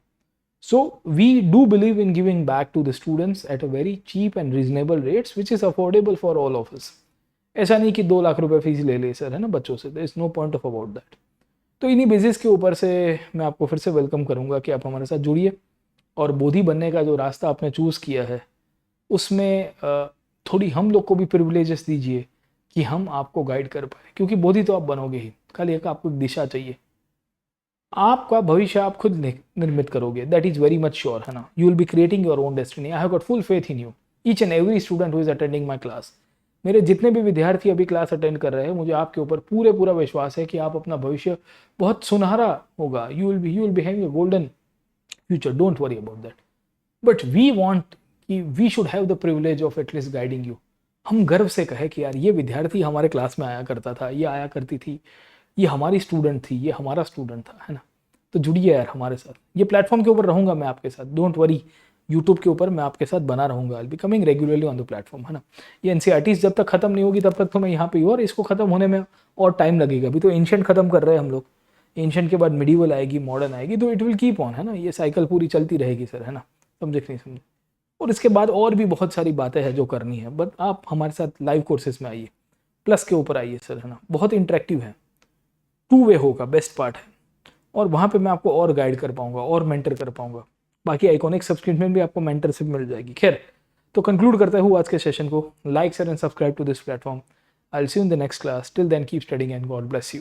So we do believe in giving back to the students at a very cheap and reasonable rates which is affordable for all of us. ऐसा नहीं कि 2 लाख रुपए फीस ले ले सर, है ना, बच्चों से। there is no point of about that. तो इन्हीं बेसिस के ऊपर से मैं आपको फिर से वेलकम करूंगा कि आप हमारे साथ जुड़िए, और बोधी बनने का जो रास्ता आपने चूज़ किया है उसमें थोड़ी हम लोग को भी प्रिविलेजेस दीजिए कि हम आपको गाइड कर पाए, क्योंकि बोधी तो आप बनोगे ही, खाली एक आपको दिशा चाहिए। आपका भविष्य आप खुद निर्मित करोगे, that is very much sure, है ना। You will be creating your own destiny. I have got full faith in you, each and every student who is attending my class. मेरे जितने भी विद्यार्थी अभी क्लास अटेंड कर रहे हैं, मुझे आपके ऊपर पूरा विश्वास है कि आप अपना भविष्य बहुत सुनहरा होगा। You will be having a golden future, don't worry about that. But we want कि we should have the privilege of at least guiding you. हम गर्व से कहे कि यार ये विद्यार्थी हमारे क्लास में आया करता था, ये आया करती थी, ये हमारी स्टूडेंट थी, ये हमारा स्टूडेंट था, है ना। तो जुड़िए यार हमारे साथ। ये प्लेटफॉर्म के ऊपर रहूंगा मैं आपके साथ, डोंट वरी। यूट्यूब के ऊपर मैं आपके साथ बना रहूंगा, I be coming regularly on the platform, है ना। ये एनसीईआरटीज़ जब तक खत्म नहीं होगी तब तक तो मैं यहाँ पे हूँ, और इसको खत्म होने में और टाइम लगेगा। अभी तो एंशिएंट खत्म कर रहे हैं हम लोग, एंशिएंट के बाद मिडीवल आएगी, मॉडर्न आएगी, तो इट विल कीप ऑन, है ना। ये साइकिल पूरी चलती रहेगी सर, है ना, समझे कि नहीं समझे। और इसके बाद और भी बहुत सारी बातें हैं जो करनी है, बट आप हमारे साथ लाइव कोर्सेज में आइए, प्लस के ऊपर आइए सर, है ना। बहुत इंटरेक्टिव है, 2 वे होगा, बेस्ट पार्ट है। और वहाँ पे मैं आपको और गाइड कर पाऊंगा और मेंटर कर पाऊंगा। बाकी आइकॉनिक सब्सक्रिप्शन में भी आपको मेंटरशिप मिल जाएगी। खैर, तो कंक्लूड करता हूँ आज के सेशन को। Like share and subscribe to this platform. I will see you in the next class. Till then keep studying and God bless you.